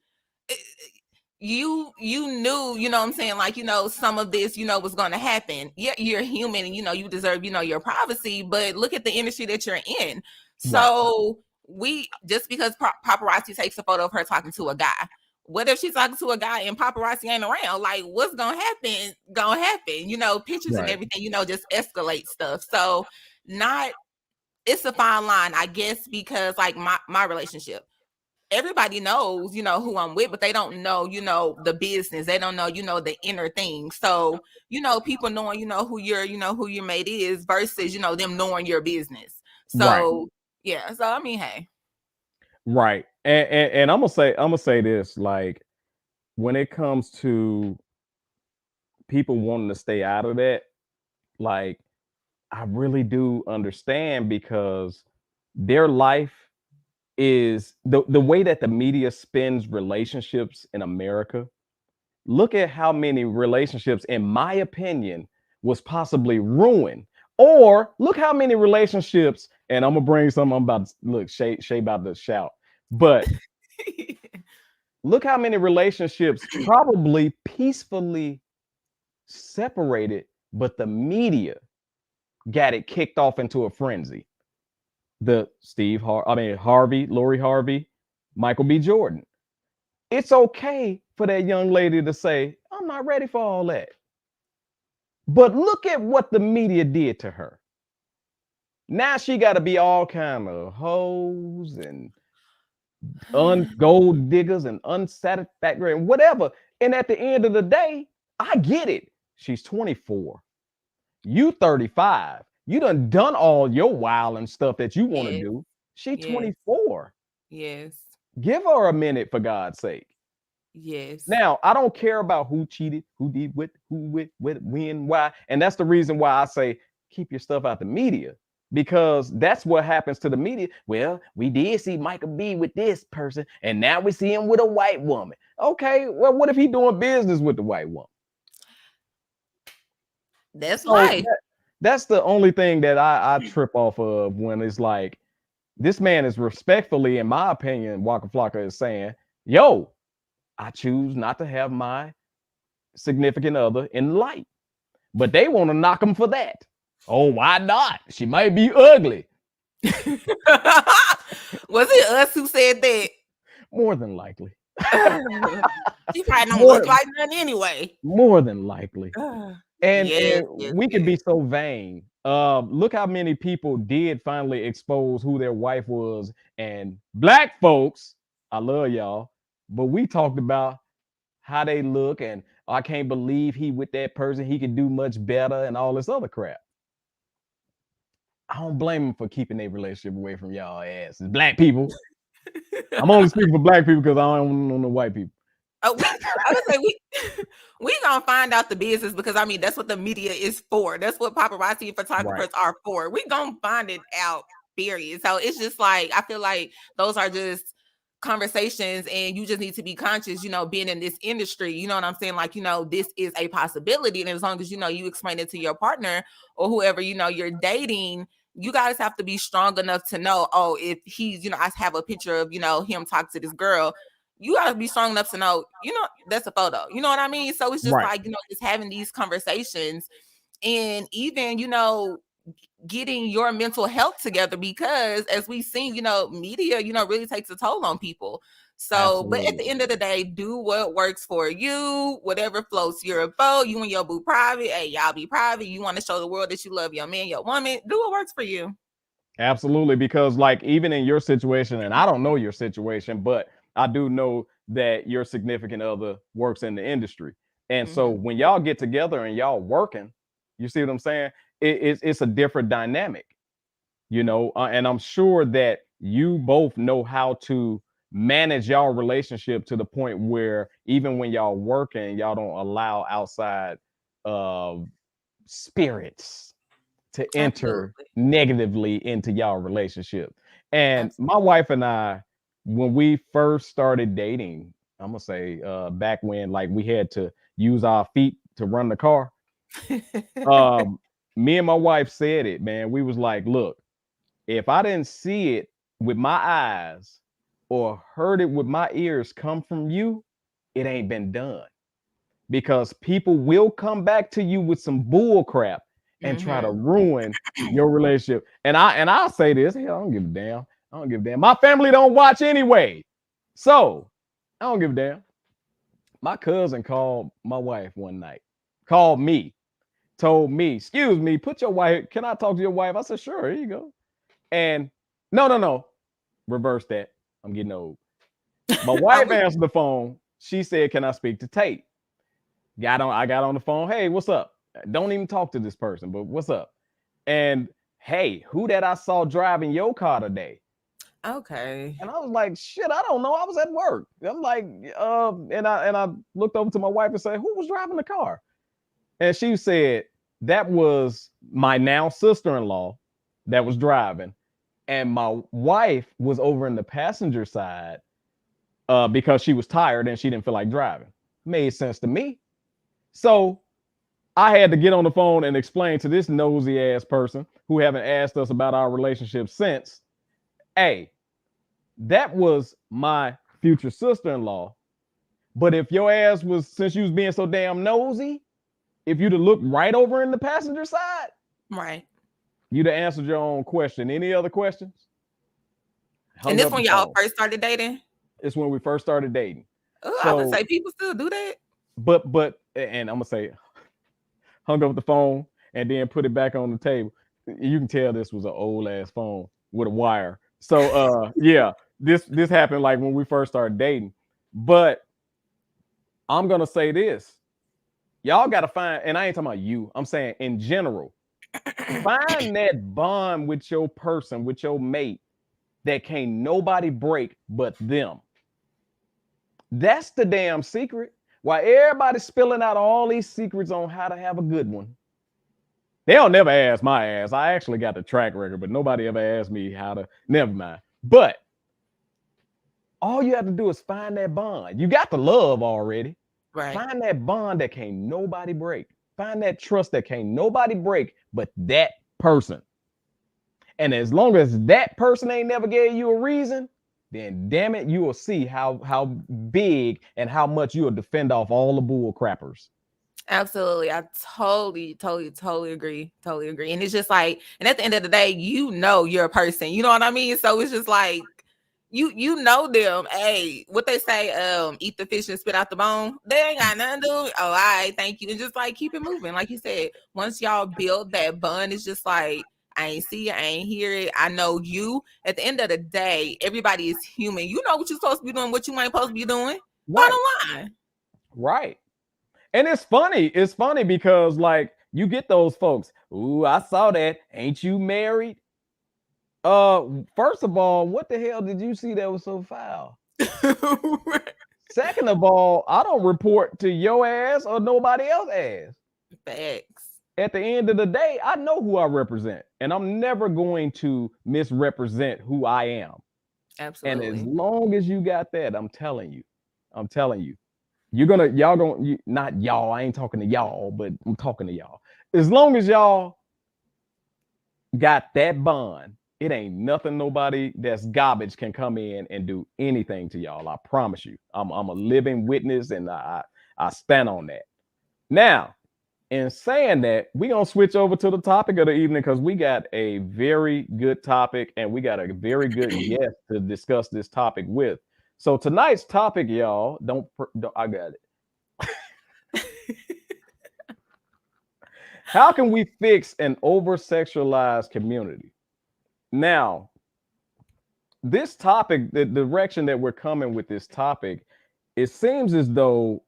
You knew, you know what I'm saying, like, some of this, was going to happen. Yeah, you're human and you deserve, your privacy, but look at the industry that you're in. So we just because paparazzi takes a photo of her talking to a guy, what if she's talking to a guy and paparazzi ain't around? Like, what's gonna happen? Pictures and everything, just escalate stuff. So it's a fine line, I guess, because like my relationship, everybody knows, who I'm with, but they don't know, the business. They don't know, the inner things. So, people knowing, who your mate is versus, them knowing your business. So, yeah. So, I mean, hey. Right. And I'm gonna say this, like, when it comes to people wanting to stay out of that, like, I really do understand, because their life is the way that the media spins relationships in America. Look at how many relationships, in my opinion, was possibly ruined. Or look how many relationships, and I'm gonna bring something. I'm about to look, Shay about to shout, but look how many relationships probably peacefully separated, but the media got it kicked off into a frenzy. The Harvey, Lori Harvey, Michael B. Jordan. It's okay for that young lady to say, I'm not ready for all that. But look at what the media did to her. Now she got to be all kind of hoes and gold diggers and unsatisfactory and whatever. And at the end of the day, I get it. She's 24. You 35. You done all your wild and stuff that you want to do. She 24. Yes. Give her a minute, for God's sake. Yes. Now, I don't care about who cheated, who did with, when, why. And that's the reason why I say keep your stuff out the media, because that's what happens to the media. Well, we did see Michael B with this person, and now we see him with a white woman. Okay, well, what if he doing business with the white woman? That's life. That's the only thing that I trip off of, when it's like, this man is respectfully, in my opinion, Waka Flocka is saying, yo, I choose not to have my significant other in light. But they want to knock him for that. Oh, why not? She might be ugly. Was it us who said that? More than likely. She probably don't look like none anyway. More than likely. And we could be so vain. Look how many people did finally expose who their wife was. And black folks, I love y'all, but we talked about how they look, and I can't believe he with that person, he could do much better, and all this other crap. I don't blame him for keeping their relationship away from y'all asses, black people. I'm only speaking for black people because I don't know the white people. I would say we gonna find out the business, because I mean that's what the media is for. That's what paparazzi and photographers are for. We gonna find it out, period. So it's just like, I feel like those are just conversations, and you just need to be conscious, being in this industry, you know what I'm saying? Like, this is a possibility. And as long as, you explain it to your partner or whoever, you're dating, you guys have to be strong enough to know, oh, if he's, I have a picture of, him talk to this girl, you gotta be strong enough to know, that's a photo. You know what I mean? So it's just like, just having these conversations, and even, getting your mental health together, because as we see, media, really takes a toll on people. So, But at the end of the day, do what works for you, whatever floats your boat. You and your boo private. Hey, y'all be private. You want to show the world that you love your man, your woman. Do what works for you. Absolutely. Because like, even in your situation, and I don't know your situation, but I do know that your significant other works in the industry. And so when y'all get together and y'all working, you see what I'm saying? It's a different dynamic, and I'm sure that you both know how to manage y'all relationship to the point where even when y'all working, y'all don't allow outside spirits to enter Absolutely. negatively into y'all relationship. And Absolutely. my wife and I, when we first started dating, I'm gonna say back when like we had to use our feet to run the car. Me and my wife said it, man. We was like, look, if I didn't see it with my eyes or heard it with my ears come from you, it ain't been done. Because people will come back to you with some bull crap and try to Mhm. ruin your relationship. And I'll say this, hell, I don't give a damn. I don't give a damn. My family don't watch anyway. So I don't give a damn. My cousin called my wife one night, called me, told me, excuse me, put your wife, can I talk to your wife? I said, sure, here you go. And no, reverse that. I'm getting old. My I'm wife with answered the phone. She said, can I speak to Tate? I got on the phone. Hey, what's up? Don't even talk to this person, but what's up? And hey, who that I saw driving your car today? okay. And I was like, shit, I don't know. I was at work. I'm like, and I looked over to my wife and said, who was driving the car? And she said, that was my now sister-in-law that was driving. And my wife was over in the passenger side because she was tired and she didn't feel like driving. Made sense to me. So I had to get on the phone and explain to this nosy ass person who haven't asked us about our relationship since, hey, that was my future sister-in-law. But if your ass was, since you was being so damn nosy, if you'd have looked right over in the passenger side, Right. you'd have answered your own question. Any other questions? And Hung this up the when y'all phone. first started dating? It's when we first started dating. Oh, I would So, say people still do that. but, and I'm gonna say, hung up the phone and then put it back on the table. You can tell this was an old ass phone with a wire. So, yeah, this happened like when we first started dating. But I'm gonna say this: y'all gotta find, and I ain't talking about you. I'm saying in general, find that bond with your person, with your mate, that can't nobody break but them. That's the damn secret. While everybody's spilling out all these secrets on how to have a good one, they'll never ask my ass. I actually got the track record, but nobody ever asked me how to. Never mind. But all you have to do is find that bond. You got the love already. Right. Find that bond that can't nobody break. Find that trust that can't nobody break but that person. And as long as that person ain't never gave you a reason, then damn it, you will see how big and how much you'll defend off all the bull crappers. Absolutely. I totally agree. Totally agree. And it's just like, and at the end of the day, you know you're a person. You know what I mean? So it's just like you know them. Hey, what they say, eat the fish and spit out the bone. They ain't got nothing to do. Oh, all right, thank you. And just like keep it moving. Like you said, once y'all build that bond, it's just like I ain't see it, I ain't hear it. I know you. At the end of the day, everybody is human. You know what you're supposed to be doing, what you ain't supposed to be doing. Right. Bottom line. Right. And it's funny. It's funny because like you get those folks. Ooh, I saw that. Ain't you married? First of all, what the hell did you see that was so foul? Second of all, I don't report to your ass or nobody else's ass. Facts. At the end of the day, I know who I represent, and I'm never going to misrepresent who I am. And as Absolutely. long as you got that, I'm telling you, not y'all, I ain't talking to y'all, but I'm talking to y'all. As long as y'all got that bond, it ain't nothing nobody that's garbage can come in and do anything to y'all. I promise you. I'm a living witness, and I stand on that. Now, in saying that, we're gonna switch over to the topic of the evening because we got a very good topic and we got a very good guest to discuss this topic with. So tonight's topic, y'all, don't I got it. How can we fix an over-sexualized community? Now, this topic, the direction that we're coming with this topic, it seems as though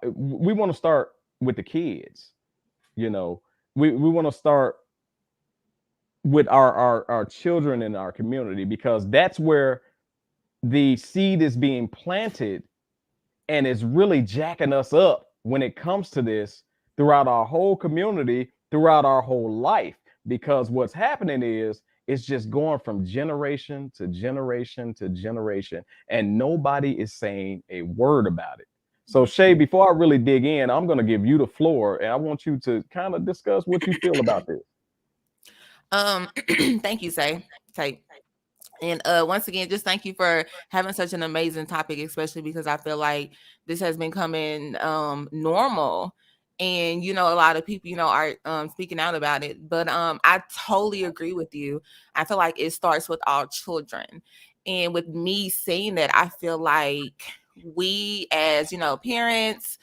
we want to start with the kids. You know, we want to start with our children in our community because that's where the seed is being planted and it's really jacking us up when it comes to this throughout our whole community, throughout our whole life. Because what's happening is it's just going from generation to generation to generation, and nobody is saying a word about it. So, Shay, before I really dig in, I'm going to give you the floor, and I want you to kind of discuss what you feel about this. Thank you, Tate. And once again, just thank you for having such an amazing topic, especially because I feel like this has been coming normal. And, you know, a lot of people, you know, are speaking out about it. But I totally agree with you. I feel like it starts with our children. And with me saying that, I feel like we as, you know, parents,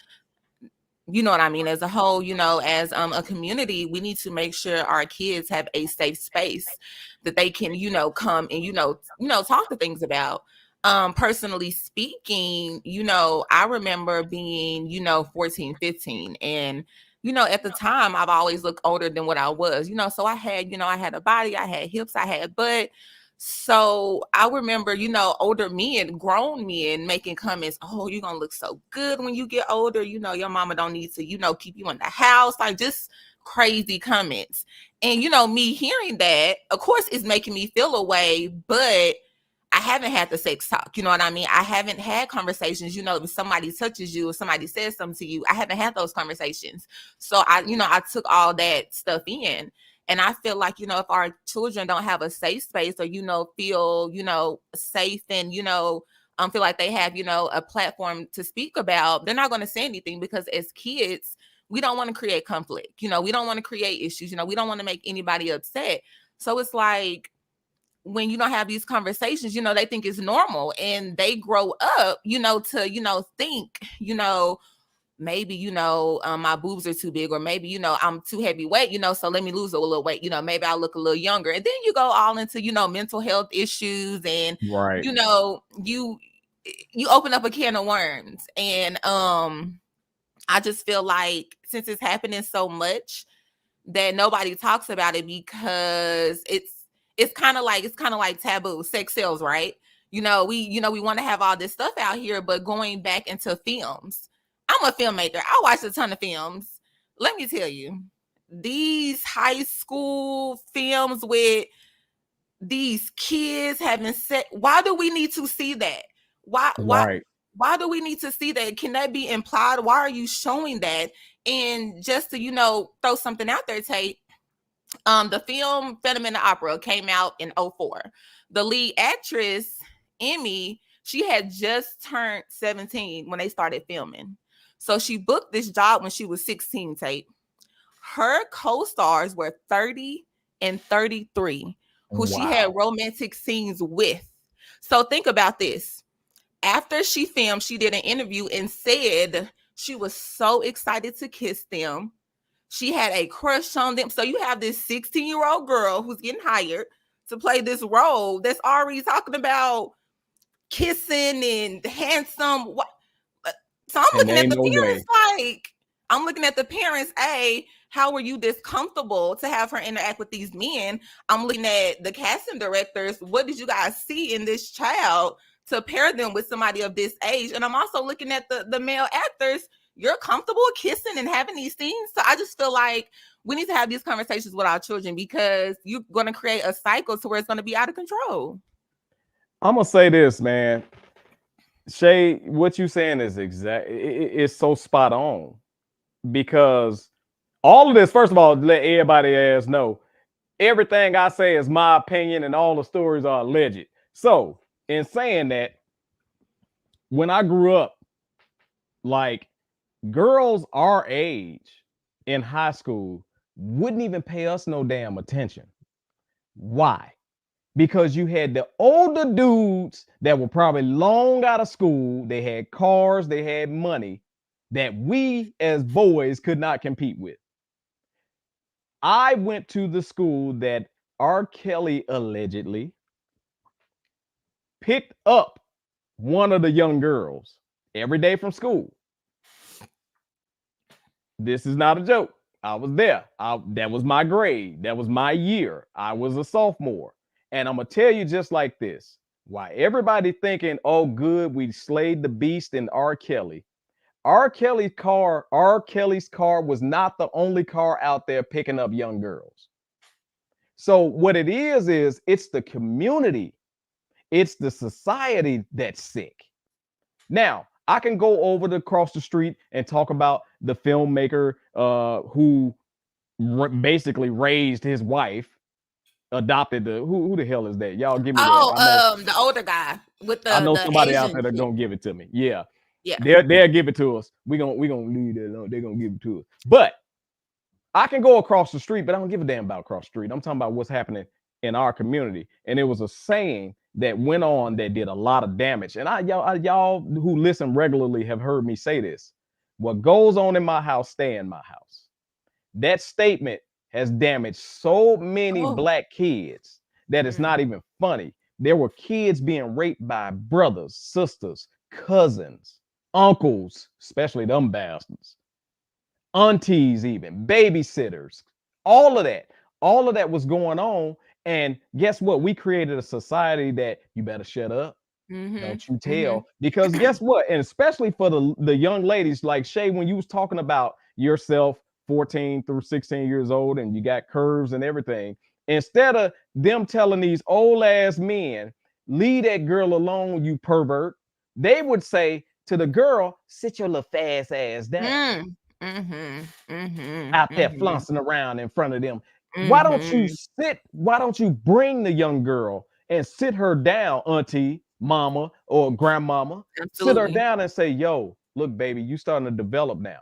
you know what I mean, as a whole, you know, as a community, we need to make sure our kids have a safe space that they can, you know, come and, you know, talk to things about. Personally speaking, you know, I remember being, you know, 14, 15, and, you know, at the time I've always looked older than what I was, you know, so I had, you know, I had a body, I had hips, I had butt. So I remember, you know, older men, grown men making comments, oh, you're going to look so good when you get older. You know, your mama don't need to, you know, keep you in the house. Like just crazy comments. And, you know, me hearing that, of course, is making me feel a way, but I haven't had the sex talk. You know what I mean? I haven't had conversations, you know, if somebody touches you or somebody says something to you, I haven't had those conversations. So you know, I took all that stuff in. And I feel like, you know, if our children don't have a safe space or, you know, feel, you know, safe and, you know, feel like they have, you know, a platform to speak about, they're not going to say anything because as kids, we don't want to create conflict. You know, we don't want to create issues. You know, we don't want to make anybody upset. So it's like when you don't have these conversations, you know, they think it's normal and they grow up, you know, to, you know, think, you know, maybe, you know, my boobs are too big, or maybe, you know, I'm too heavyweight, you know, so let me lose a little weight, you know, maybe I'll look a little younger. And then you go all into, you know, mental health issues and, Right. you know, you open up a can of worms. And I just feel like since it's happening so much that nobody talks about it because it's kind of like taboo. Sex sells, right? You know, we want to have all this stuff out here, but going back into films, I'm a filmmaker. I watch a ton of films. Let me tell you, these high school films with these kids having sex, why do we need to see that? Why Right. why do we need to see that? Can that be implied? Why are you showing that? And just to, you know, throw something out there, Tate, the film Phantom in the Opera came out in 2004. The lead actress, Emmy, she had just turned 17 when they started filming. So she booked this job when she was 16, Tate. Her co-stars were 30 and 33, who she had Wow. romantic scenes with. So think about this. After she filmed, she did an interview and said she was so excited to kiss them. She had a crush on them. So you have this 16-year-old girl who's getting hired to play this role that's already talking about kissing and handsome. So I'm And looking there at ain't the no way. parents like, I'm looking at the parents, how were you this comfortable to have her interact with these men? I'm looking at the casting directors. What did you guys see in this child to pair them with somebody of this age? And I'm also looking at the male actors. You're comfortable kissing and having these scenes. So I just feel like we need to have these conversations with our children because you're going to create a cycle to where it's going to be out of control. I'm gonna say this, man. Shay, what you saying is it's so spot on because all of this, first of all, let everybody else know everything I say is my opinion and all the stories are alleged. So, in saying that, when I grew up, like girls our age in high school wouldn't even pay us no damn attention. Why? Because you had the older dudes that were probably long out of school, they had cars, they had money that we as boys could not compete with. I went to the school that R. Kelly allegedly picked up one of the young girls every day from school. This is not a joke. I was there. That was my grade. That was my year. I was a sophomore. And I'm going to tell you just like this. Why everybody thinking, oh, good, we slayed the beast in R. Kelly. R. Kelly's car was not the only car out there picking up young girls. So what it is it's the community, it's the society that's sick. Now, I can go over to across the street and talk about the filmmaker who basically raised his wife, adopted the who the hell is that? Y'all give me that. The older guy with I know the somebody out Asian there that's chick. gonna give it to me. Yeah. Yeah. They'll give it to us. We gonna leave it alone. They're gonna give it to us. But I can go across the street, but I don't give a damn about across the street. I'm talking about what's happening in our community. And it was a saying that went on that did a lot of damage. And y'all who listen regularly have heard me say this. What goes on in my house, stay in my house. That statement has damaged so many black kids that it's not even funny. There were kids being raped by brothers, sisters, cousins, uncles, especially them bastards, aunties, even babysitters, all of that was going on. And guess what? We created a society that you better shut up. Don't you tell. Because guess what? And especially for the young ladies like Shay, when you was talking about yourself 14 through 16 years old and you got curves and everything, instead of them telling these old ass men, leave that girl alone, you pervert, they would say to the girl, sit your little fast ass down. Out there flouncing around in front of them. Why don't you bring the young girl and sit her down, auntie, mama, or grandmama? Sit her down and say, yo, look, baby, you starting to develop now.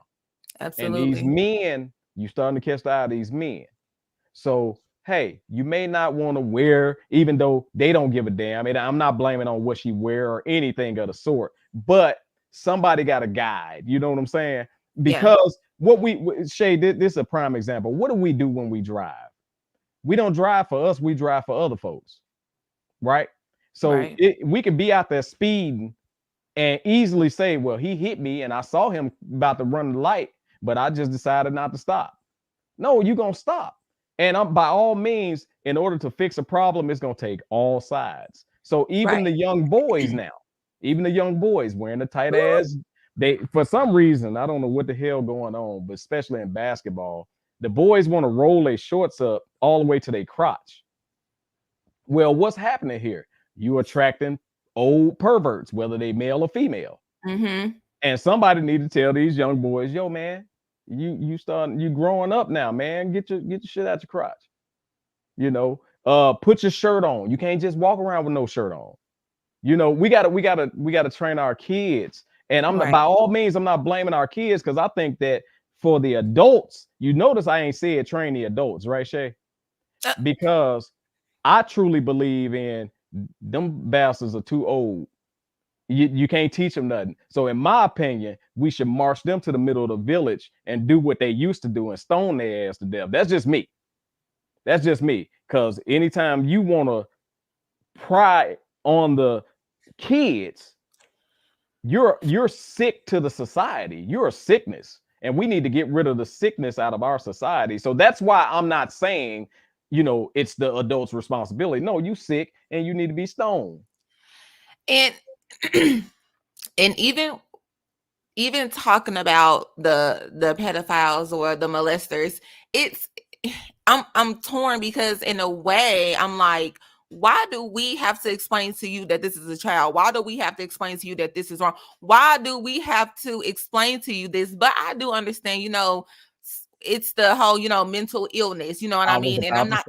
And these men, you starting to catch the eye of these men. So, hey, you may not want to wear, even though they don't give a damn. And I'm not blaming on what she wear or anything of the sort, but somebody got a guide. You know what I'm saying? Because Shay, this is a prime example. What do we do when we drive? We don't drive for us, we drive for other folks, right? So we could be out there speeding and easily say, well, he hit me and I saw him about to run the light, but I just decided not to stop. No, you're going to stop. And by all means, in order to fix a problem, it's going to take all sides. So even the young boys now, even the young boys wearing the tight ass, they, for some reason, I don't know what the hell going on, but especially in basketball, the boys want to roll their shorts up all the way to their crotch. Well, what's happening here? You attracting old perverts, whether they male or female. And somebody need to tell these young boys, yo, man, you growing up now, man. Get your shit out your crotch. You know, put your shirt on. You can't just walk around with no shirt on. You know, we gotta train our kids. And by all means, I'm not blaming our kids, because I think that for the adults, you notice I ain't said train the adults, right, Shay? Because I truly believe in them bastards are too old. You can't teach them nothing. So in my opinion, we should march them to the middle of the village and do what they used to do and stone their ass to death. That's just me. That's just me. Because anytime you want to pry on the kids, you're sick to the society. You're a sickness. And we need to get rid of the sickness out of our society. So that's why I'm not saying, you know, it's the adult's responsibility. No, you sick and you need to be stoned. And and even talking about the pedophiles or the molesters, I'm torn, because in a way I'm like, why do we have to explain to you that this is a child? Why do we have to explain to you that this is wrong? Why do we have to explain to you this? But I do understand, you know, it's the whole, you know, mental illness, you know what I mean? And I'm not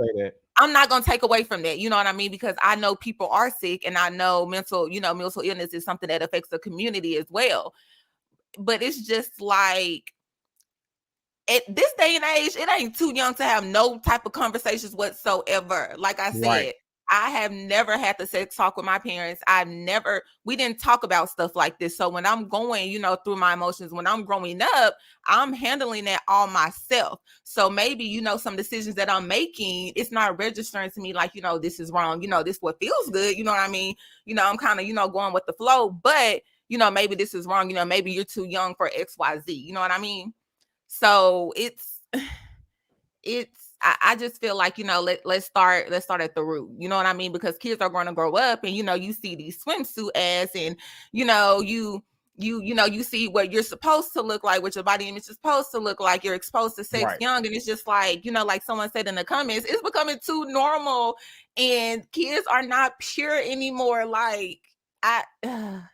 going to take away from that. You know what I mean? Because I know people are sick, and I know mental illness is something that affects the community as well. But it's just like, at this day and age, it ain't too young to have no type of conversations whatsoever. Like I said, I have never had the sex talk with my parents. We didn't talk about stuff like this. So when I'm going, you know, through my emotions, when I'm growing up, I'm handling that all myself. So maybe, you know, some decisions that I'm making, it's not registering to me like, you know, this is wrong. You know, this what feels good. You know what I mean? You know, I'm kind of, you know, going with the flow, but, you know, maybe this is wrong. You know, maybe you're too young for XYZ. You know what I mean? So I just feel like, you know, let's start at the root. You know what I mean? Because kids are going to grow up, and, you know, you see these swimsuit ads, and, you know, you you see what you're supposed to look like, what your body image is supposed to look like. You're exposed to sex young, and it's just like, like someone said in the comments, it's becoming too normal, and kids are not pure anymore. Like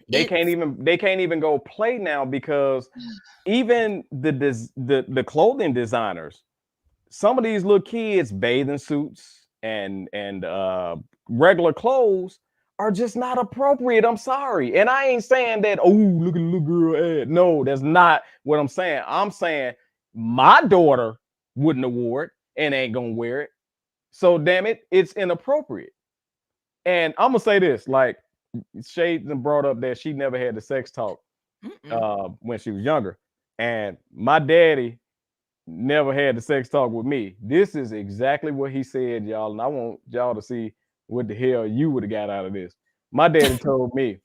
they can't even go play now, because even the clothing designers, some of these little kids bathing suits and regular clothes are just not appropriate. I'm sorry. And I ain't saying that, oh, look at the little girl ad. No, that's not what I'm saying. I'm saying my daughter wouldn't have wore it and ain't gonna wear it. So damn it, it's inappropriate. And I'm gonna say this, like Shay brought up that she never had the sex talk when she was younger. And my daddy never had the sex talk with me. This is exactly what he said, y'all. And I want y'all to see what the hell you would have got out of this. My daddy told me,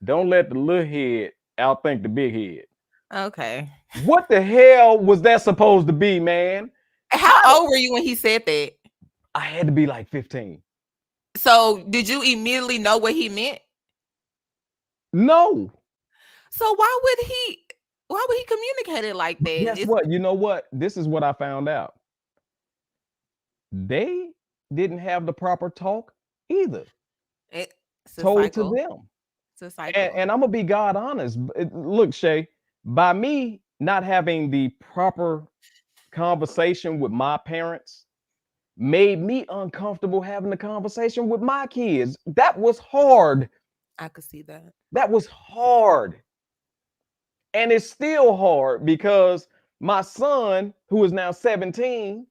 don't let the little head outthink the big head. Okay. What the hell was that supposed to be, man? How old were you when he said that? I had to be like 15. So did you immediately know what he meant? No. So why would he communicate it like that? Guess what? You know what? This is what I found out. They didn't have the proper talk either. It's told to them. It's a cycle. And I'm gonna be God honest. Look, Shay, by me not having the proper conversation with my parents made me uncomfortable having the conversation with my kids. That was hard. I could see that. That was hard. And it's still hard, because my son, who is now 17,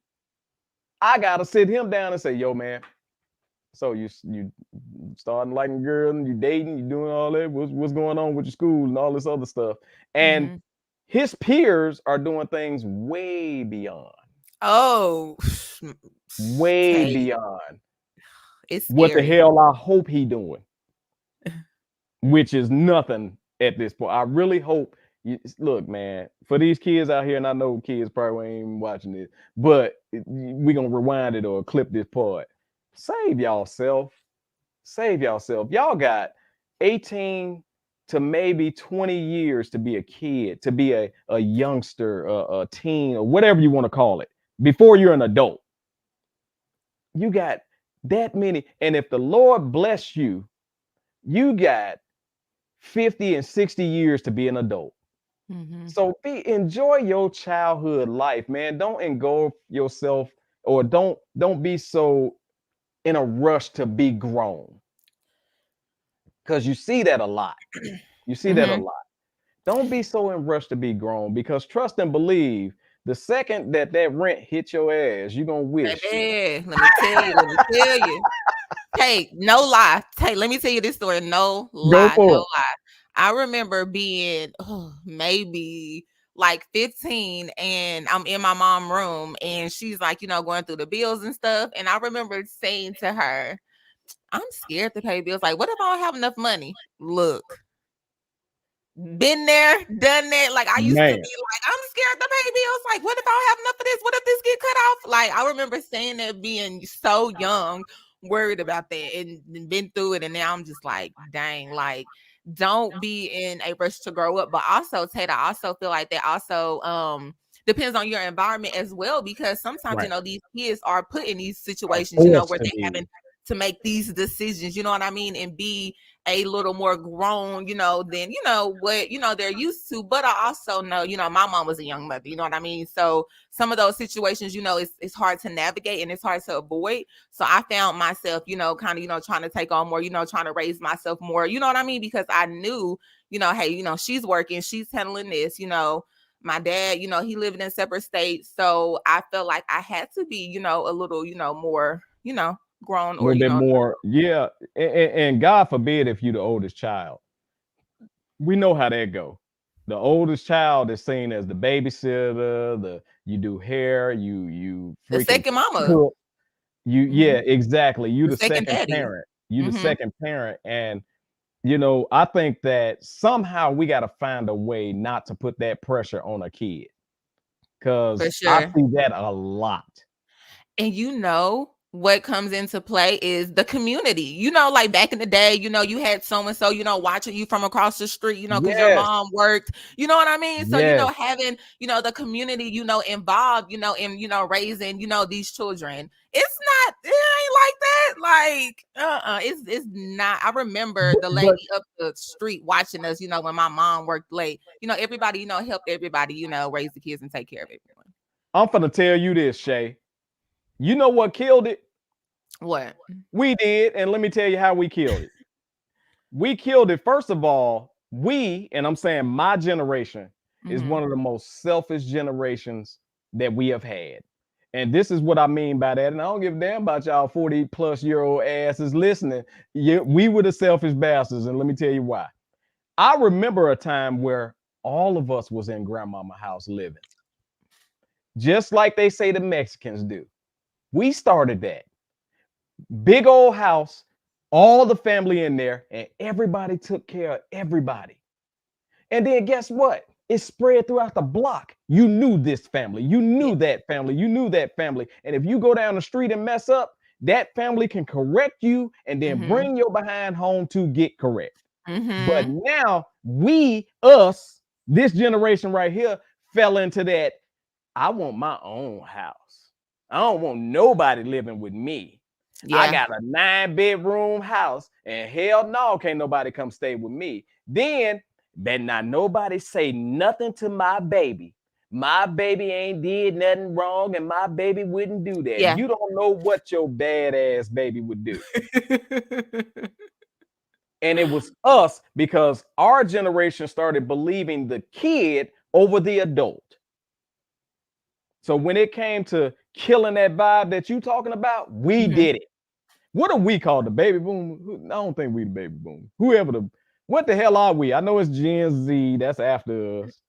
I gotta sit him down and say, yo, man, so you starting liking girls, and you dating, you doing all that, what's going on with your school and all this other stuff. And his peers are doing things way beyond. Oh, way beyond. It's what scary. the hell I hope he doing, which is nothing at this point. I really hope look, man, for these kids out here, and I know kids probably ain't even watching this, but we're gonna rewind it or clip this part. Save yourself. Save yourself. Y'all got 18 to maybe 20 years to be a kid, to be a youngster, a teen, or whatever you want to call it, before you're an adult. You got that many. And if the Lord bless you, you got 50 and 60 years to be an adult. So enjoy your childhood life, man. Don't engulf yourself, or don't be so in a rush to be grown, because you see that a lot. You see that a lot. Don't be so in rush to be grown, because trust and believe, the second that rent hit your ass, you're gonna wish. Baby, let me tell you. Hey, no lie. Hey, let me tell you this story. No lie. I remember being maybe like 15, and I'm in my mom's room, and she's like, going through the bills and stuff. And I remember saying to her, I'm scared to pay bills. Like, what if I don't have enough money? Look, been there, done that. Like, I used to be like, I'm scared to pay bills. Like, what if I don't have enough of this? What if this get cut off? Like, I remember saying that, being so young, worried about that, and been through it. And now I'm just like, dang, like, don't be in a rush to grow up. But also, Tate, I also feel like that also depends on your environment as well, because sometimes these kids are put in these situations, where they having to make these decisions, you know what I mean, and be a little more grown, than what they're used to. But I also know, my mom was a young mother, you know what I mean. So some of those situations, it's hard to navigate, and it's hard to avoid. So I found myself, kind of, trying to take on more, trying to raise myself more, you know what I mean, because I knew, hey, she's working, she's handling this, my dad, he lived in separate states. So I felt like I had to be, a little, more, grown, or a little bit more. Yeah. And God forbid if you're the oldest child. We know how that go. The oldest child is seen as the babysitter, you do hair, you the second mama. Cook. Yeah, exactly. You the second daddy. parent. You the second parent. And I think that somehow we got to find a way not to put that pressure on a kid, because I see that a lot. And what comes into play is the community. You know, like back in the day, you know, you had so and so, you know, watching you from across the street, you know, because your Yes, mom worked, you know what I mean? So, you know, yes. having, you know, the community, you know, involved, you know, in, you know, raising, you know, these children. It ain't like that. Like, it's not. I remember the But lady up the street watching us, you know, when my mom worked late. You know, everybody, you know, helped everybody, you know, raise the kids and take care of everyone. I'm gonna tell you this, Shay. You know what killed it? What? We did, and let me tell you how we killed it. We killed it. First of all, we, and I'm saying my generation, is Mhm. one of the most selfish generations that we have had. And this is what I mean by that. And I don't give a damn about y'all 40-plus-year-old asses listening. We were the selfish bastards, and let me tell you why. I remember a time where all of us was in grandmama house living, just like they say the Mexicans do. We started that. Big old house, all the family in there, and everybody took care of everybody. And then guess what? It spread throughout the block. You knew this family, you knew that family, you knew that family. And if you go down the street and mess up, that family can correct you and then Mhm. bring your behind home to get correct. But Mhm. now this generation right here, fell into that. I want my own house. I don't want nobody living with me. I Yeah. got a 9-bedroom house, and hell no, can't nobody come stay with me. Then better not nobody say nothing to my baby. My baby ain't did nothing wrong, and my baby wouldn't do that. Yeah. You don't know what your badass baby would do. And it was us, because our generation started believing the kid over the adult. So when it came to killing that vibe that you talking about, we Mhm. did it. What are we called? The baby boom? I don't think we the baby boom. What the hell are we? I know it's Gen Z. That's after us.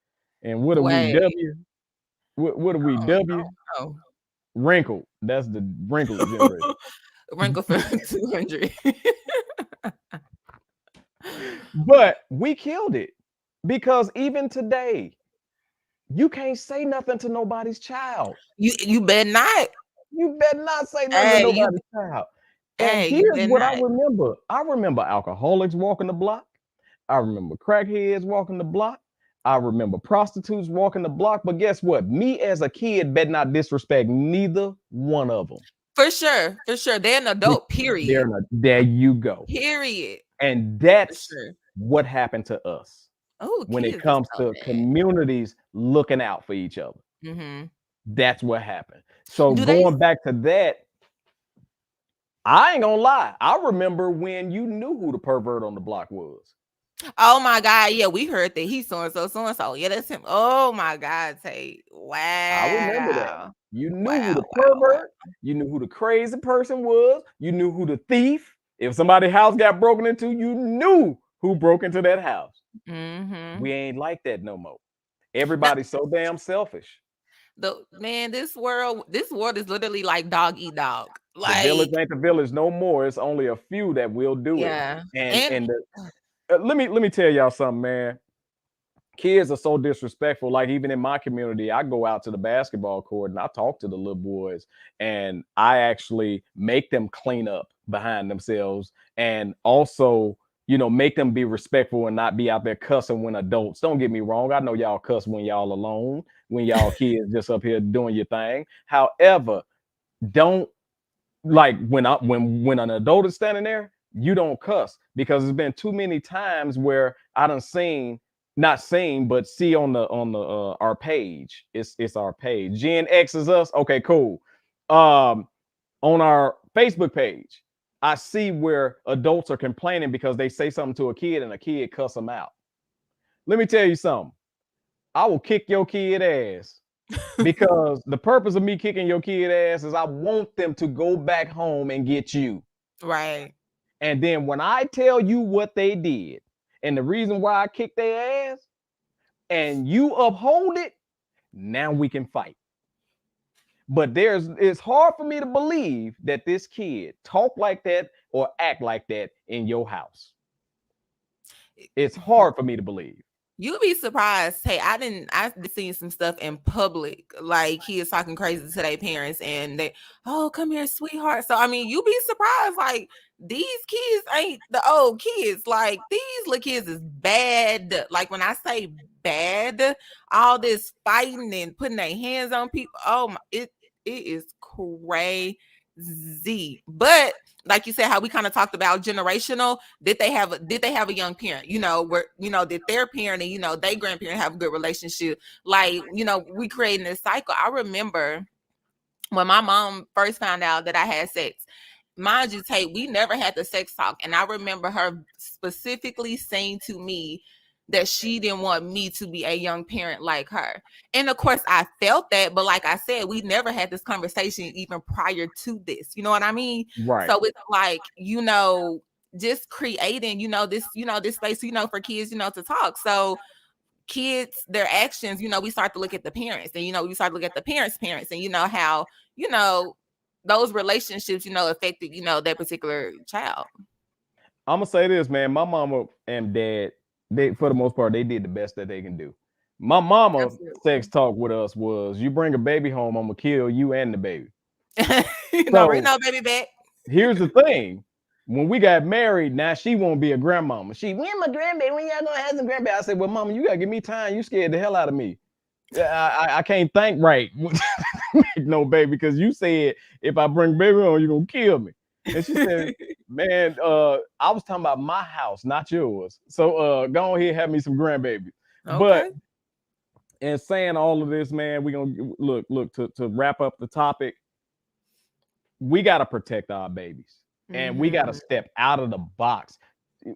And what are we? Wait. W? What are we? W? Oh. Wrinkled. That's the wrinkled generation. Wrinkle for 200. But we killed it, because even today, you can't say nothing to nobody's child. You better not. You better not say nothing to Hey, you nobody's child. And you here's better what I not. remember. I remember alcoholics walking the block. I remember crackheads walking the block. I remember prostitutes walking the block. But guess what? Me as a kid better not disrespect neither one of them. For sure. For sure. They're an adult, period. There you go. Period. And For that's sure. what happened to us Oh, when it kids is comes so to bad. communities looking out for each other. Mhm. That's what happened. So Do they going back to that, I ain't gonna lie. I remember when you knew who the pervert on the block was. Oh my God. Yeah, we heard that he's so and so, so and so. Yeah, that's him. Oh my God, Tate. I remember that. Wow. You knew who Wow. the Wow. pervert, you knew who the crazy person was, you knew who the thief. If somebody's house got broken into, you knew who broke into that house. Wow. Mm-hmm. We ain't like that no more. Now, Everybody's so damn selfish. this world is literally like dog eat dog. The village Like, ain't the village no more. It's only a few that will do it. yeah. And And let me tell y'all something, man. Kids are so disrespectful. Like, even in my community, I go out to the basketball court and I talk to the little boys, and I actually make them clean up behind themselves, and also, make them be respectful and not be out there cussing when adults. Don't get me wrong. I know y'all cuss when y'all alone, when y'all kids just up here doing your thing. However, don't, like, when an adult is standing there, you don't cuss, because there's been too many times where I done seen, not seen, but see on the our page. It's our page. Gen X is us. Okay, cool. On our Facebook page, I see where adults are complaining because they say something to a kid and a kid cuss them out. Let me tell you something. I will kick your kid ass, because the purpose of me kicking your kid ass is I want them to go back home and get you. right. And then when I tell you what they did and the reason why I kicked their ass, and you uphold it, now we can fight. But it's hard for me to believe that this kid talk like that or act like that in your house. It's hard for me to believe. You'll be surprised. Hey, I seen some stuff in public, like kids talking crazy to their parents and they, oh, come here, sweetheart. So I mean, you be surprised, like these kids ain't the old kids. Like these little kids is bad. Like when I say bad, all this fighting and putting their hands on people. Oh my, it is crazy. But like you said, how we kind of talked about generational, did they have a young parent, where, did their parent and, their grandparent have a good relationship? Like, we creating this cycle. I remember when my mom first found out that I had sex, mind you, Tate, we never had the sex talk. And I remember her specifically saying to me that she didn't want me to be a young parent like her. And of course, I felt that. But like I said, we never had this conversation even prior to this. You know what I mean? Right. So it's like, just creating, this space, for kids, to talk. So kids, their actions, we start to look at the parents and, we start to look at the parents' and, how, those relationships, affected, that particular child. I'm gonna say this, man. My mama and dad, they, for the most part, they did the best that they can do. My mama Absolutely. sex talk with us was, you bring a baby home, I'm gonna kill you and the baby. Bring no baby back. Here's the thing. When we got married, now she won't be a grandmama. When my grandbaby, when y'all gonna have some grandbaby? I said, well, mama, you gotta give me time. You scared the hell out of me. I can't think right. No, baby, because you said if I bring baby home, you're gonna kill me. And she said, man, I was talking about my house, not yours. So go ahead, have me some grandbabies. Okay. But in saying all of this, man, we're gonna look to wrap up the topic. We gotta protect our babies. And we got to step out of the box.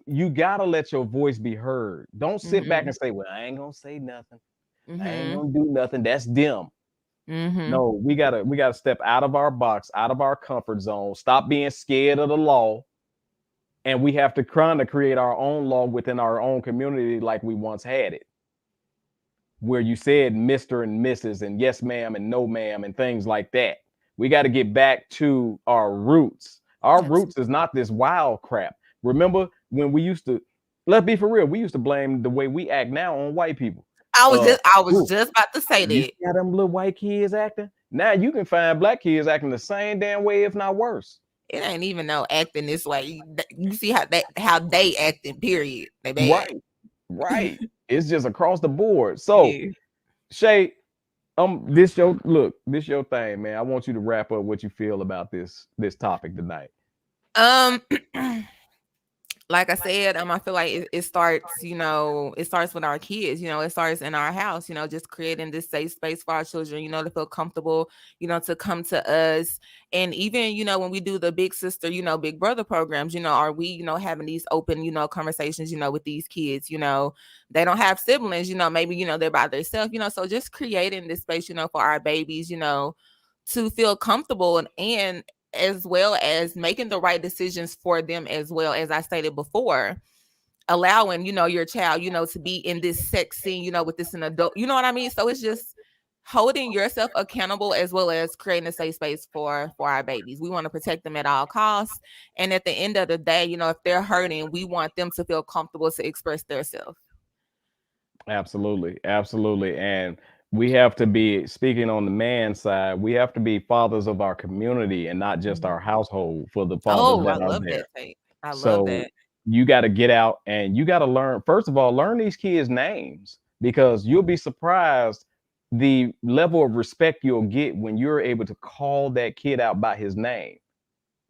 You got to let your voice be heard. Don't sit back and say, well, I ain't going to say nothing. I ain't going to do nothing. That's them. No, we got to step out of our box, out of our comfort zone. Stop being scared of the law. And we have to kind of create our own law within our own community like we once had it. Where you said Mr. and Mrs. and yes, ma'am, and no, ma'am, and things like that. We got to get back to our roots. Our roots is not this wild crap. Remember when we used to, let's be for real, we used to blame the way we act now on white people. I was just about to say that. You see how them little white kids acting? Now you can find black kids acting the same damn way, if not worse. It ain't even no acting this way. You see how they acting, period. They bad. Right. It's just across the board. So yeah. Shay, this your thing, man. I want you to wrap up what you feel about this topic tonight. Like I said, I feel like it starts, it starts with our kids, it starts in our house, just creating this safe space for our children, to feel comfortable, to come to us. And even, when we do the big sister, big brother programs, are we, having these open, conversations, with these kids, they don't have siblings, maybe, they're by themselves, so just creating this space, for our babies, to feel comfortable and as well as making the right decisions for them, as well as I stated before, allowing, your child, to be in this sex scene, with this an adult, you know what I mean? So it's just holding yourself accountable as well as creating a safe space for our babies. We want to protect them at all costs. And at the end of the day, if they're hurting, we want them to feel comfortable to express themselves. Absolutely. And we have to be, speaking on the man side, we have to be fathers of our community and not just our household for the fathers that are there. I love that. You got to get out and you got to learn, first of all, learn these kids' names, because you'll be surprised the level of respect you'll get when you're able to call that kid out by his name,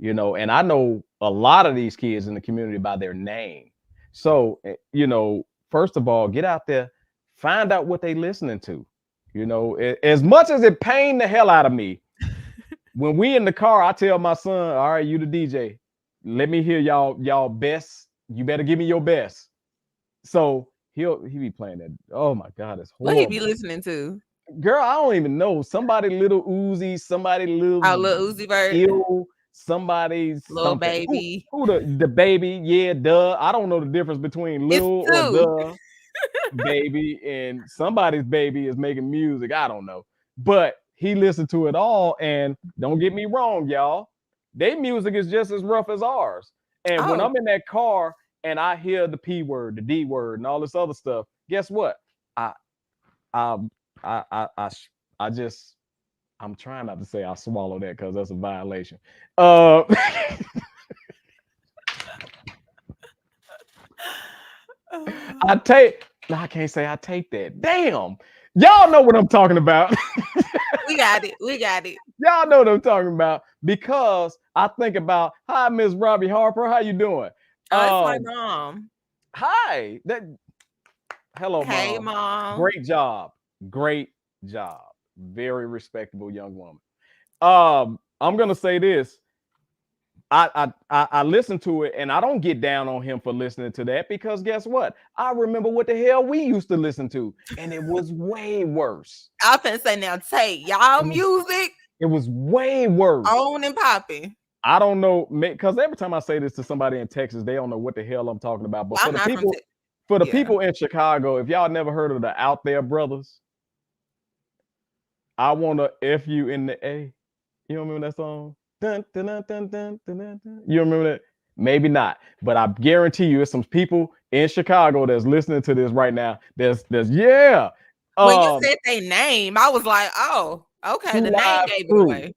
and I know a lot of these kids in the community by their name. So, first of all, get out there, find out what they listening to. As much as it pained the hell out of me, when we in the car, I tell my son, all right, you the DJ, let me hear y'all best. You better give me your best. So he be playing that. Oh my God, it's horrible. What he be listening to? Girl, I don't even know. Somebody Little Uzi, somebody Little Uzi Vert, somebody's Little Baby. Who the baby? Yeah, duh. I don't know the difference between Little or the baby and somebody's baby is making music. I don't know, but he listened to it all. And don't get me wrong, y'all, their music is just as rough as ours. And when I'm in that car and I hear the P word, the D word, and all this other stuff, guess what? I I I I I, I just I'm trying not to say I swallow that because that's a violation. I take. No, I can't say I take that. Damn, y'all know what I'm talking about. We got it. We got it. Y'all know what I'm talking about because I think about, hi, Miss Robbie Harper, how you doing? Oh, it's my mom. Hi. Hello, Hey, mom. mom. Great job. Great job. Very respectable young woman. I'm gonna say this. I listen to it and I don't get down on him for listening to that because guess what? I remember what the hell we used to listen to, and it was way worse. I finna say now, Tate, y'all music It was way worse. on and popping. I don't know, because every time I say this to somebody in Texas, they don't know what the hell I'm talking about. But Well, for the people in Chicago, if y'all never heard of the Out There Brothers, I want to F you in the A. You don't remember that song? Dun, dun, dun, dun, dun, dun, dun, dun. You remember that? Maybe not, but I guarantee you, there's some people in Chicago that's listening to this right now. There's yeah. When you said their name, I was like, oh, okay. The name gave it away.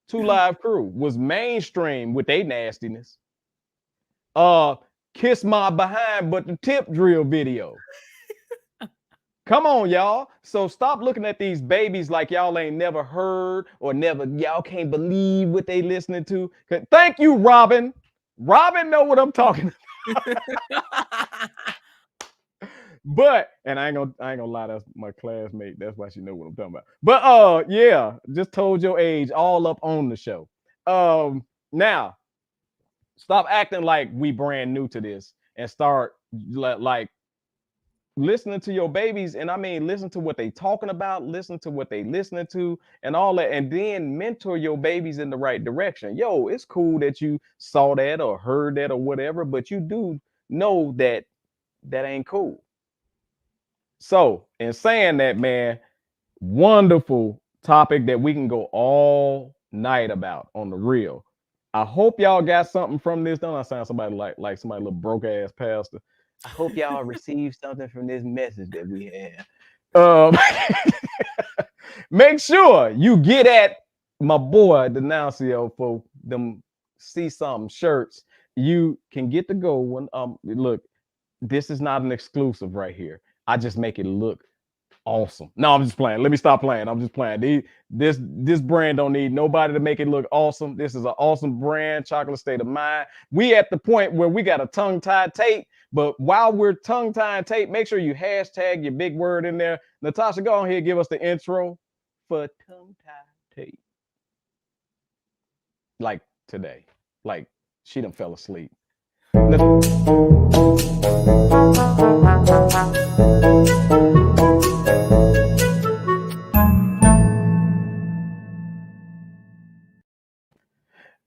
2 Live Crew was mainstream with their nastiness. Kiss My Behind, but the tip drill video. Come on, y'all. So stop looking at these babies like y'all ain't never heard or y'all can't believe what they listening to. Thank you, Robin. Robin know what I'm talking about. But, and I ain't gonna lie, that's my classmate. That's why she know what I'm talking about. But yeah, just told your age all up on the show. Now, stop acting like we brand new to this and start like listening to your babies. And I mean, listen to what they talking about, listen to what they listening to and all that, and then mentor your babies in the right direction. Yo, it's cool that you saw that or heard that or whatever, but you do know that that ain't cool. So in saying that, man, wonderful topic that we can go all night about on the real. I hope y'all got something from this. Don't I sound somebody like somebody little broke ass pastor? I hope y'all received something from this message that we have. Make sure you get at my boy Denuncio for them see something shirts. You can get the gold one. Look, this is not an exclusive right here. I just make it look awesome. No, I'm just playing. Let me stop playing. I'm just playing. This brand don't need nobody to make it look awesome. This is an awesome brand, Chocolate State of Mind. We at the point where we got a tongue-tied Tate, but while we're tongue-tied Tate, make sure you hashtag your big word in there. Natasha, go on here, give us the intro for tongue-tied Tate. Like today. Like she done fell asleep.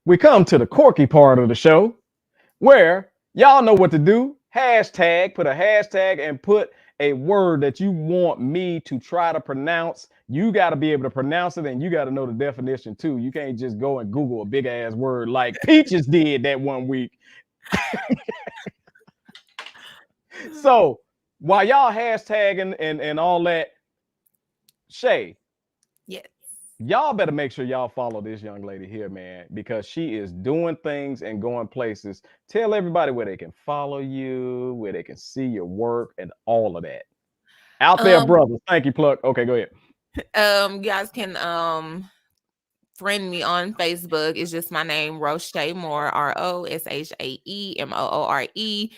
We come to the quirky part of the show where y'all know what to do. Hashtag, put a hashtag and put a word that you want me to try to pronounce. You got to be able to pronounce it and you got to know the definition too. You can't just go and Google a big ass word like Peaches did that one week. So while y'all hashtagging and all that, Shay. Yes. Y'all better make sure y'all follow this young lady here, man, because she is doing things and going places. Tell everybody where they can follow you, where they can see your work and all of that. Out there, brothers. Thank you, Pluck. Okay, go ahead. You guys can friend me on Facebook. It's just my name, Roshae Moore, ROSHAEMOORE.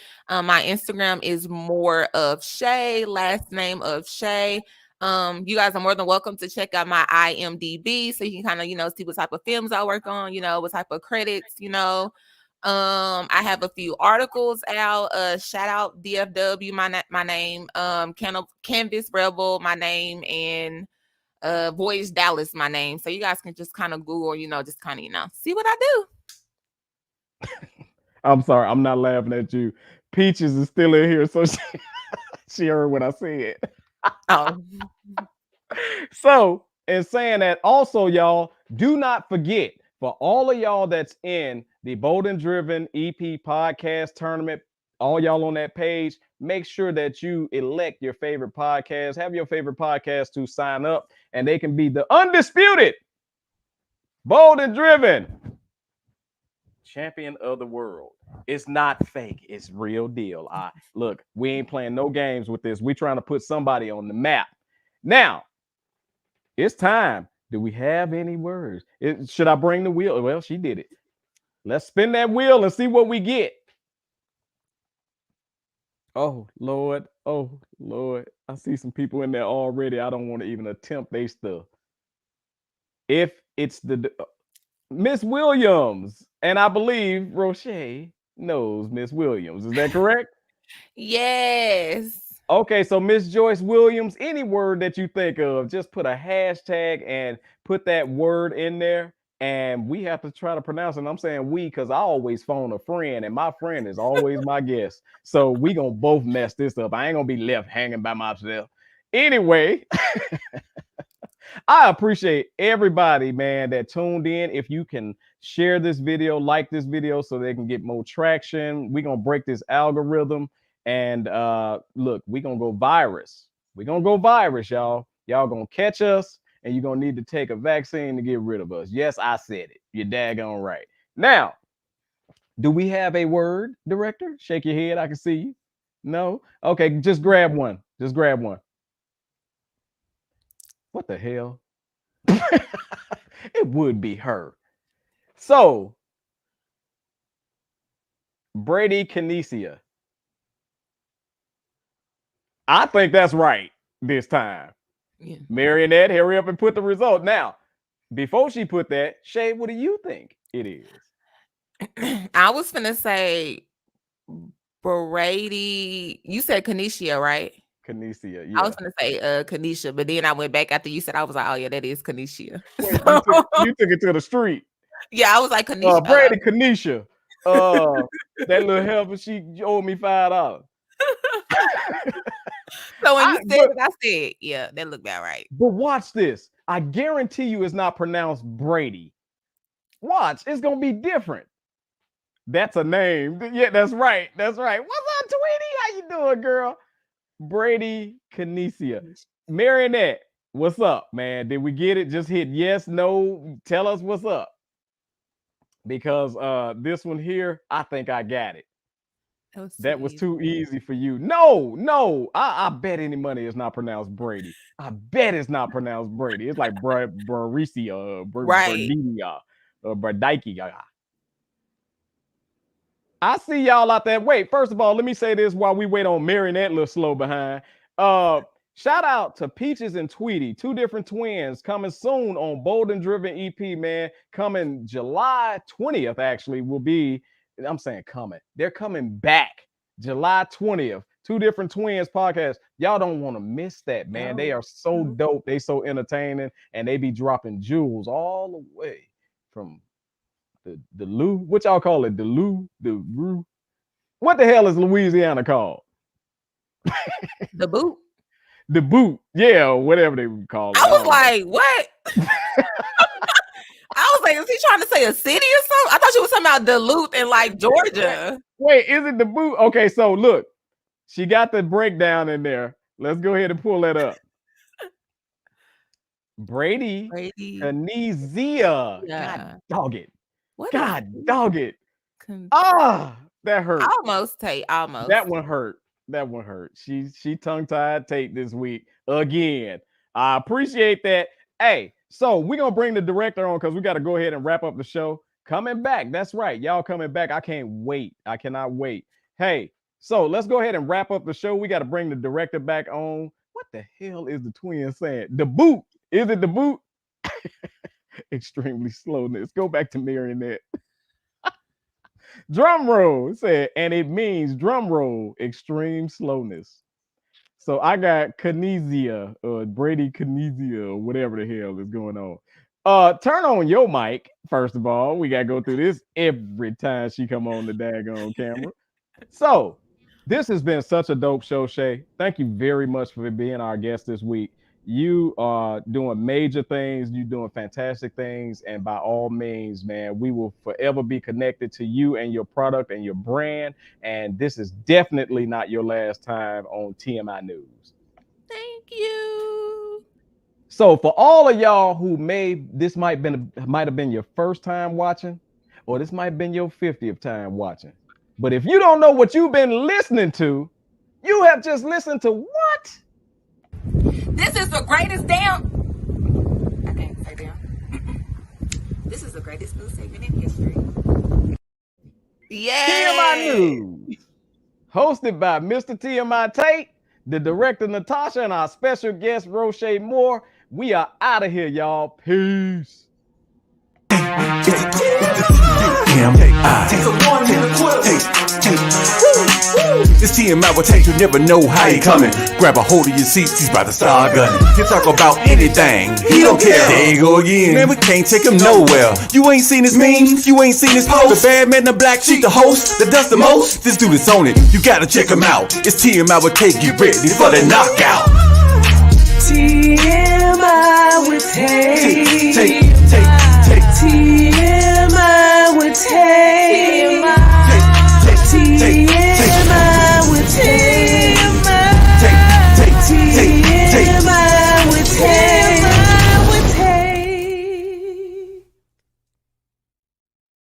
My Instagram is more of Shay, last name of Shay. You guys are more than welcome to check out my IMDb so you can kind of, see what type of films I work on, what type of credits, I have a few articles out. Shout out DFW, my name, Canvas Rebel, my name, and Voyage Dallas, my name. So you guys can just kind of Google, just kind of, see what I do. I'm sorry, I'm not laughing at you. Peaches is still in here, so she heard what I said. Oh. So, in saying that, also, y'all, do not forget, for all of y'all that's in the Bold and Driven EP podcast tournament, all y'all on that page, make sure that you elect your favorite podcast. Have your favorite podcast to sign up, and they can be the undisputed, bold and driven champion of the world. It's not fake. It's real deal. Look, we ain't playing no games with this. We trying to put somebody on the map. Now, it's time. Do we have any words? Should I bring the wheel? Well, she did it. Let's spin that wheel and see what we get. Oh, Lord. Oh, Lord. I see some people in there already. I don't want to even attempt their stuff. If it's the Miss Williams, and I believe Roche knows Miss Williams. Is that correct? Yes. Okay, so Miss Joyce Williams, any word that you think of, just put a hashtag and put that word in there, and we have to try to pronounce it. And I'm saying we because I always phone a friend, and my friend is always my guest. So we gonna both mess this up. I ain't gonna be left hanging by myself. Anyway, I appreciate everybody, man, that tuned in. If you can share this video, like this video so they can get more traction, we're gonna break this algorithm. And look, we're gonna go virus. We're gonna go virus, y'all. Y'all gonna catch us, and you're gonna need to take a vaccine to get rid of us. Yes, I said it. You're daggone right. Now, do we have a word, director? Shake your head. I can see you. No? Okay, just grab one. Just grab one. What the hell? It would be her. So, Brady Kinesia. I think that's right this time. Yeah. Marionette, hurry up and put the result. Now, before she put that, Shay, what do you think it is? I was finna say Brady. You said Kanisha, right? Kinesia, yeah. I was gonna say Kanisha, but then I went back after you said. I was like, oh yeah, that is Kanisha. Wait, you took it to the street. Yeah, I was like Kanisha. Brady Kanisha. That little helper, she owed me $5. So when you said it, I said, yeah, that looked about right. But watch this. I guarantee you it's not pronounced Brady. Watch, it's gonna be different. That's a name. Yeah, that's right. That's right. What's up, Tweety? How you doing, girl? Brady Kinesia. Marionette, what's up, man? Did we get it? Just hit yes, no. Tell us what's up. Because this one here, I think I got it. That was too easy for you. No. I bet any money is not pronounced Brady. I bet it's not pronounced Brady. It's like Braricia, Bradinia, or Bradikia. I see y'all out there. Wait, first of all, let me say this while we wait on Marionette, little slow behind. Shout out to Peaches and Tweety, two different twins coming soon on Bold and Driven EP, man. Coming July 20th, actually, will be. I'm saying coming. They're coming back July 20th. Two different twins podcasts. Y'all don't want to miss that, man. They are so dope. They so entertaining, and they be dropping jewels all the way from the Lou. What y'all call it? The Lou, the Rue. What the hell is Louisiana called? The boot. The boot. Yeah, or whatever they would call it. I was like, what? I was like, is he trying to say a city or something? I thought you was talking about Duluth in like Georgia. Wait, is it the boot? Okay, so look, she got the breakdown in there. Let's go ahead and pull that up. Brady. Kinesia. Yeah. God dog it. What God dog it. That hurt. Almost, Tate. Almost. That one hurt. That one hurt. She tongue-tied Tate this week again. I appreciate that. Hey, so we're gonna bring the director on because we got to go ahead and wrap up the show. Coming back. That's right. Y'all coming back. I can't wait. I cannot wait. Hey, so let's go ahead and wrap up the show. We got to bring the director back on. What the hell is the twin saying? The boot. Is it the boot? Extremely slowness. Go back to Marionette. Drum roll. It said, and it means drum roll, extreme slowness. So I got Kinesia or Brady Kinesia or whatever the hell is going on. Turn on your mic, first of all. We got to go through this every time she come on the daggone camera. So this has been such a dope show, Shay. Thank you very much for being our guest this week. You are doing major things. You're doing fantastic things. And by all means, man, we will forever be connected to you and your product and your brand. And this is definitely not your last time on TMI News. Thank you. So for all of y'all who this might have been your first time watching, or this might have been your 50th time watching. But if you don't know what you've been listening to, you have just listened to what? This is the greatest I can't say damn. This is the greatest news segment in history. TMI News, hosted by Mr.TMI Tate, the director Natasha, and our special guest Roche Moore. We are out of here, y'all. Peace. It's TMI with Tate, you never know how he coming. Grab a hold of your seats, he's about to start gunning. He'll talk about anything, he don't care. There you go again, man, we can't take him nowhere. You ain't seen his memes, you ain't seen his posts. The bad man, the black sheep, the host that does the most. This dude is on it, you gotta check him out. It's TMI with Tate, get ready for the knockout. TMI with Tate. TMI with Tate.